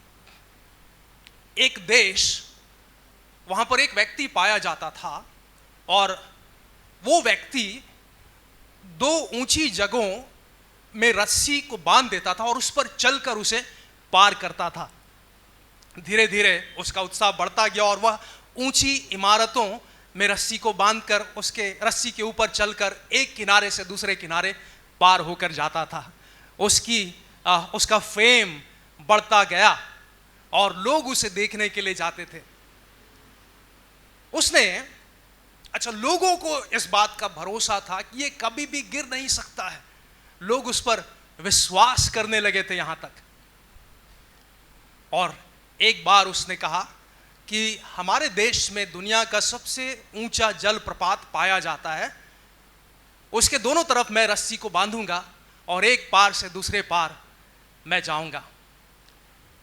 एक देश, वहां पर एक व्यक्ति पाया जाता था, और वो व्यक्ति दो ऊंची जगहों में रस्सी को बांध देता था और उस पर चलकर उसे पार करता था। धीरे धीरे उसका उत्साह बढ़ता गया और वह ऊंची इमारतों में रस्सी को बांधकर उसके रस्सी के ऊपर चलकर एक किनारे से दूसरे किनारे पार होकर जाता था। उसकी उसका फेम बढ़ता गया और लोग उसे देखने के लिए जाते थे। उसने अच्छा, लोगों को इस बात का भरोसा था कि ये कभी भी गिर नहीं सकता है। लोग उस पर विश्वास करने लगे थे यहां तक। और एक बार उसने कहा कि हमारे देश में दुनिया का सबसे ऊंचा जलप्रपात पाया जाता है, उसके दोनों तरफ मैं रस्सी को बांधूंगा और एक पार से दूसरे पार मैं जाऊंगा।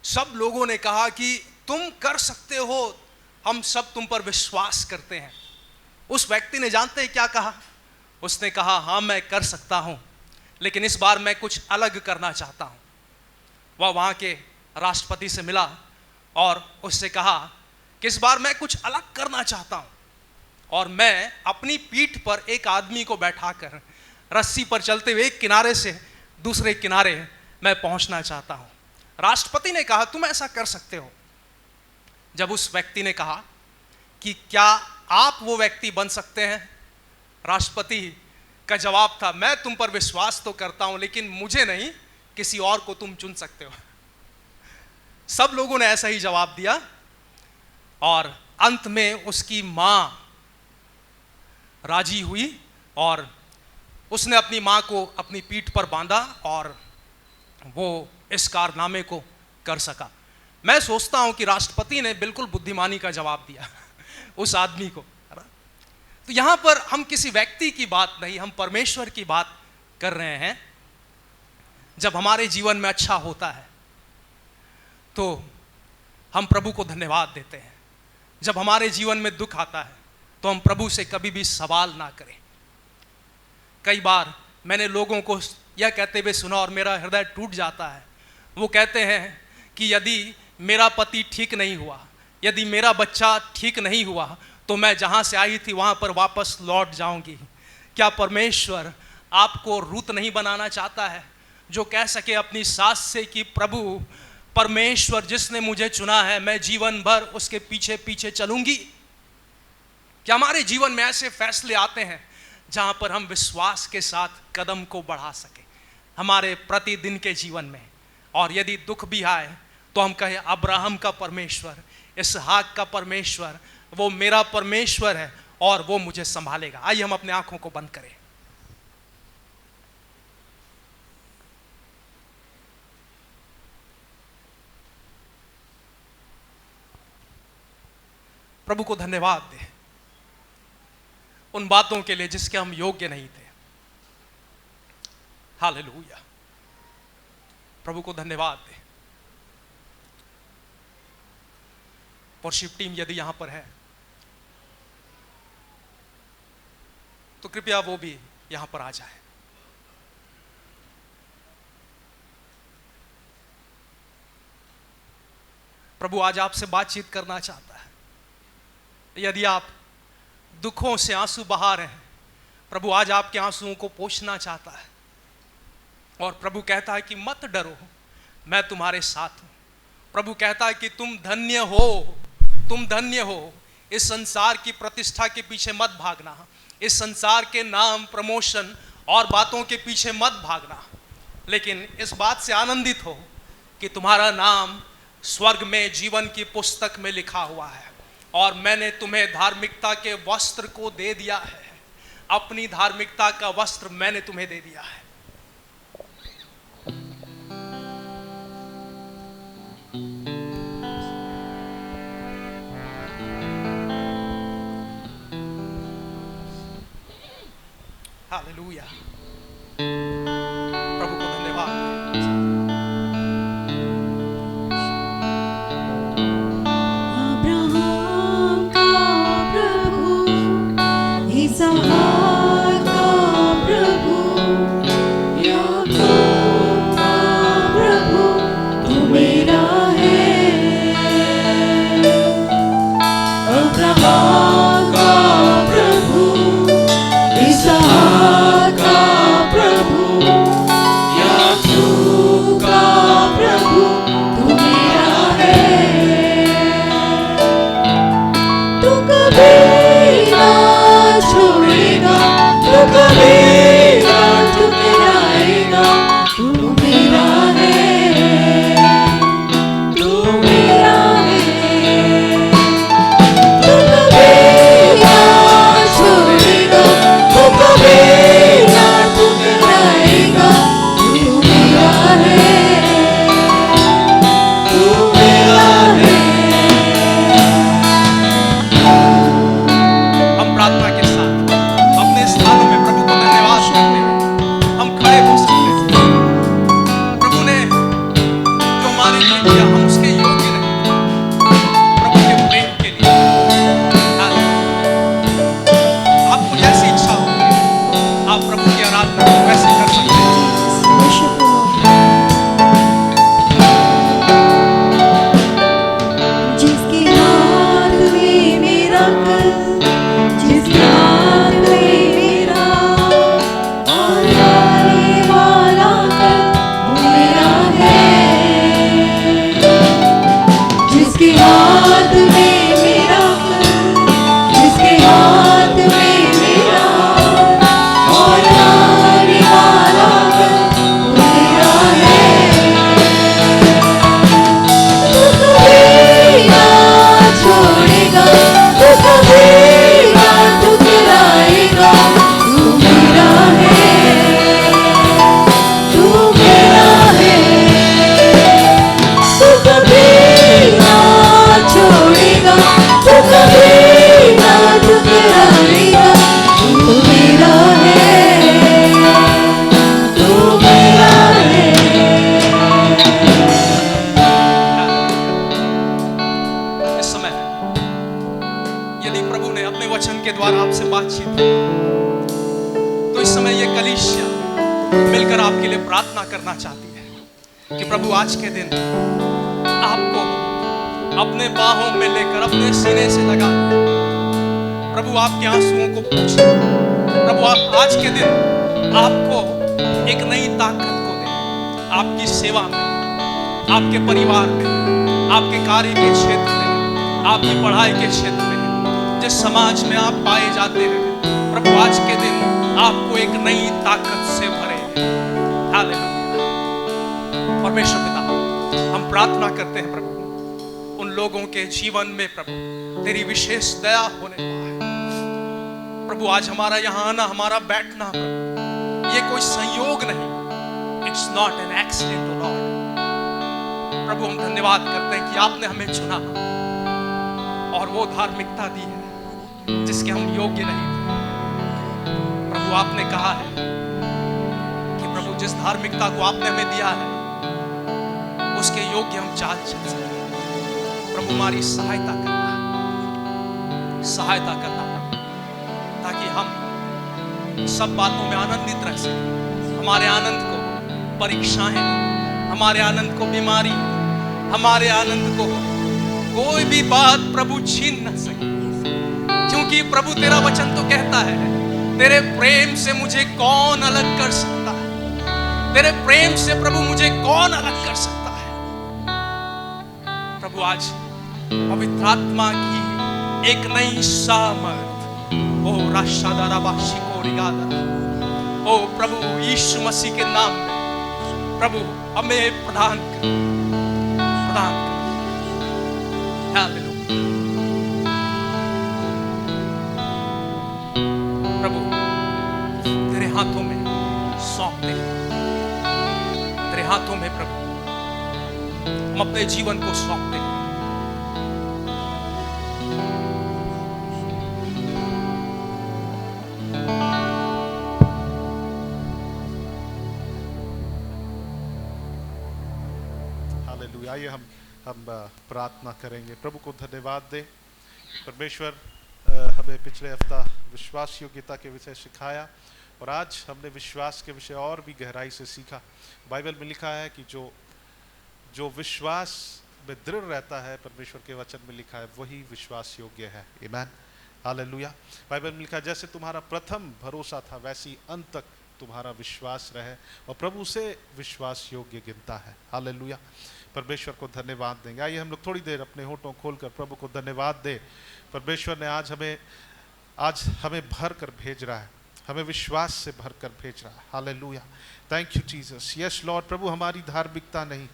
सब लोगों ने कहा कि तुम कर सकते हो, हम सब तुम पर विश्वास करते हैं। उस व्यक्ति ने जानते हैं क्या कहा? उसने कहा, हाँ मैं कर सकता हूं, लेकिन इस बार मैं कुछ अलग करना चाहता हूं। वह वहां के राष्ट्रपति से मिला और उससे कहा कि इस बार मैं कुछ अलग करना चाहता हूं और मैं अपनी पीठ पर एक आदमी को बैठाकर रस्सी पर चलते हुए एक किनारे से दूसरे किनारे मैं पहुंचना चाहता हूं। राष्ट्रपति ने कहा, तुम ऐसा कर सकते हो। जब उस व्यक्ति ने कहा कि क्या आप वो व्यक्ति बन सकते हैं, राष्ट्रपति का जवाब था, मैं तुम पर विश्वास तो करता हूं, लेकिन मुझे नहीं, किसी और को तुम चुन सकते हो। सब लोगों ने ऐसा ही जवाब दिया और अंत में उसकी मां राजी हुई और उसने अपनी मां को अपनी पीठ पर बांधा और वो इस कारनामे को कर सका। मैं सोचता हूं कि राष्ट्रपति ने बिल्कुल बुद्धिमानी का जवाब दिया उस आदमी को। तो यहां पर हम किसी व्यक्ति की बात नहीं, हम परमेश्वर की बात कर रहे हैं। जब हमारे जीवन में अच्छा होता है तो हम प्रभु को धन्यवाद देते हैं। जब हमारे जीवन में दुख आता है तो हम प्रभु से कभी भी सवाल ना करें। कई बार मैंने लोगों को यह कहते हुए सुना और मेरा हृदय टूट जाता है। वो कहते हैं कि यदि मेरा पति ठीक नहीं हुआ, यदि मेरा बच्चा ठीक नहीं हुआ, तो मैं जहाँ से आई थी वहाँ पर वापस लौट जाऊँगी। क्या परमेश्वर आपको रूत नहीं बनाना चाहता है, जो कह सके अपनी सास से कि प्रभु परमेश्वर जिसने मुझे चुना है, मैं जीवन भर उसके पीछे पीछे चलूँगी? क्या हमारे जीवन में ऐसे फैसले आते हैं जहाँ पर हम विश्वास के साथ कदम को बढ़ा सकें हमारे प्रतिदिन के जीवन में? और यदि दुख भी आए तो हम कहें, अब्राहम का परमेश्वर, इसहाक का परमेश्वर, वो मेरा परमेश्वर है और वो मुझे संभालेगा। आइए हम अपने आंखों को बंद करें। प्रभु को धन्यवाद दें उन बातों के लिए जिसके हम योग्य नहीं थे। हालेलुया। प्रभु को धन्यवाद दें। वर्शिप टीम यदि यहां पर है तो कृपया वो भी यहां पर आ जाए। प्रभु आज आपसे बातचीत करना चाहता है। यदि आप दुखों से आंसू बहा रहे हैं, प्रभु आज आपके आंसुओं को पोंछना चाहता है। और प्रभु कहता है कि मत डरो, मैं तुम्हारे साथ हूं। प्रभु कहता है कि तुम धन्य हो, तुम धन्य हो। इस संसार की प्रतिष्ठा के पीछे मत भागना, इस संसार के नाम, प्रमोशन और बातों के पीछे मत भागना, लेकिन इस बात से आनंदित हो कि तुम्हारा नाम स्वर्ग में जीवन की पुस्तक में लिखा हुआ है और मैंने तुम्हें धार्मिकता के वस्त्र को दे दिया है। अपनी धार्मिकता का वस्त्र मैंने तुम्हें दे दिया है। हालेलुया। प्रभु को धन्यवाद। अब्राहम का प्रभु, इसहाक का प्रभु, याकूब का प्रभु, तू मेरा है। अब्राहम का प्रभु, इसहाक का जिसके हाथ में मेरा और लाने वाला कर मेरा है, जिसके हाथ में मेरा कर, जिसके हाथ में मेरा और लाने वाला कर मेरा है। तू कभी ना छोड़ेगा, तू कभी ना ठुकराएगा, तू मेरा है, तू मेरा है। तू कभी ना छोड़ेगा, तू कभी ना ठुकराएगा, तू मेरा है, तू मेरा है। इस समय यदि प्रभु ने अपने वचन के द्वारा आपसे बातचीत की, तो इस समय ये कलीसिया मिलकर आपके लिए प्रार्थना करना चाहती है कि प्रभु आज के दिन आपको अपने बाहों में लेकर अपने सीने से लगा प्रभु आपके आंसुओं को पूछे। प्रभु आप आज के दिन आपको एक नई ताकत को दे, आपकी सेवा में, आपके परिवार में, आपके कार्य के क्षेत्र में, आपकी पढ़ाई के क्षेत्र में, जिस समाज में आप पाए जाते हैं, प्रभु आज के दिन आपको एक नई ताकत से भरे। हालेलुया। परमेश्वर पिता, हम प्रार्थना करते हैं प्रभु उन लोगों के जीवन में प्रभु तेरी विशेष दया होने पाए। प्रभु आज हमारा यहाँ आना, हमारा बैठना प्रभु ये कोई संयोग नहीं, it's not an accident Lord. प्रभु हम धन्यवाद करते हैं कि आपने हमें चुना और वो धार्मिकता दी है जिसके हम योग्य नहीं थे। प्रभु आपने कहा है कि प्रभु जिस धार्मिकता को आपने हमें दिया है उसके योग्य हम चाल चल सकें। प्रभु हमारी सहायता करना प्रभु, ताकि हम सब बातों में आनंदित रह सकें। हमारे आनंद को परीक्षाएं, हमारे आनंद को बीमारी, हमारे आनंद को कोई भी बात प्रभु छीन न सके, क्योंकि प्रभु तेरा वचन तो कहता है तेरे प्रेम से मुझे कौन अलग कर सकता है। तेरे प्रेम से प्रभु मुझे कौन अलग कर सकता है। प्रभु आज पवित्र आत्मा की एक नई सामर्थ ओ राशादाराबाशिकोरिगादा ओ प्रभु यीशु मसीह के नाम में प्रभु हमें प्रदान कर। हालेलुया। प्रभु तेरे हाथों में सौंपते हैं, तेरे हाथों में प्रभु हम अपने जीवन को सौंपते हैं। हालेलुया। आइए हम प्रार्थना करेंगे। प्रभु को धन्यवाद दें। परमेश्वर हमें पिछले हफ्ता विश्वास योग्यता के विषय सिखाया और आज हमने विश्वास के विषय और भी गहराई से सीखा। बाइबल में लिखा है कि जो विश्वास में दृढ़ रहता है, परमेश्वर के वचन में लिखा है, वही विश्वास योग्य है। आमीन। हालेलुया। बाइबल में लिखा है जैसे तुम्हारा प्रथम भरोसा था वैसी अंत तक तुम्हारा विश्वास रहे, और प्रभु से विश्वास योग्य गिनता है। हालेलुया। परमेश्वर को धन्यवाद देंगे। आइए हम लोग थोड़ी देर अपने होठों खोलकर प्रभु को धन्यवाद दें। परमेश्वर ने आज हमें भर कर भेज रहा है, हमें विश्वास से भर कर भेज रहा है। Hallelujah. Thank you Jesus. Yes Lord. प्रभु हमारी धार्मिकता नहीं,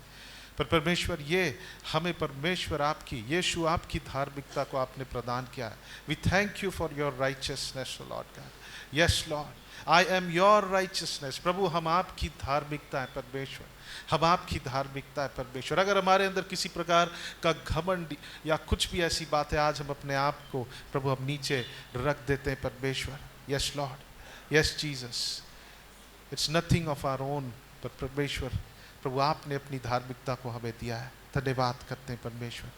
पर परमेश्वर ये हमें परमेश्वर आपकी, यीशु आपकी धार्मिकता को आपने प्रदान किया है। We thank you for your righteousness Lord God. Yes Lord, I am your righteousness. प्रभु हम आपकी धार्मिकता है परमेश्वर, हम आपकी धार्मिकता है परमेश्वर। अगर हमारे अंदर किसी प्रकार का घमंड या कुछ भी ऐसी बात है, आज हम अपने आप को प्रभु हम नीचे रख देते हैं परमेश्वर। Yes lord, yes Jesus. It's nothing of our own, पर परमेश्वर प्रभु आपने अपनी धार्मिकता को हमें दिया है। धन्यवाद करते हैं परमेश्वर।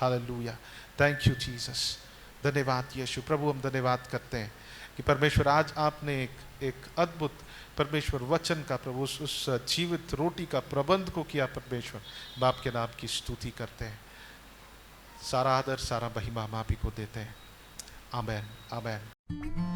हालेलुया। Thank you Jesus. धन्यवाद यीशु। प्रभु हम धन्यवाद करते हैं कि परमेश्वर आज आपने एक अद्भुत परमेश्वर वचन का प्रभु उस जीवित रोटी का प्रबंध को किया परमेश्वर। हम आपके नाम की स्तुति करते हैं। सारा आदर सारा महिमा हम आप ही को देते हैं। आमेन आमेन।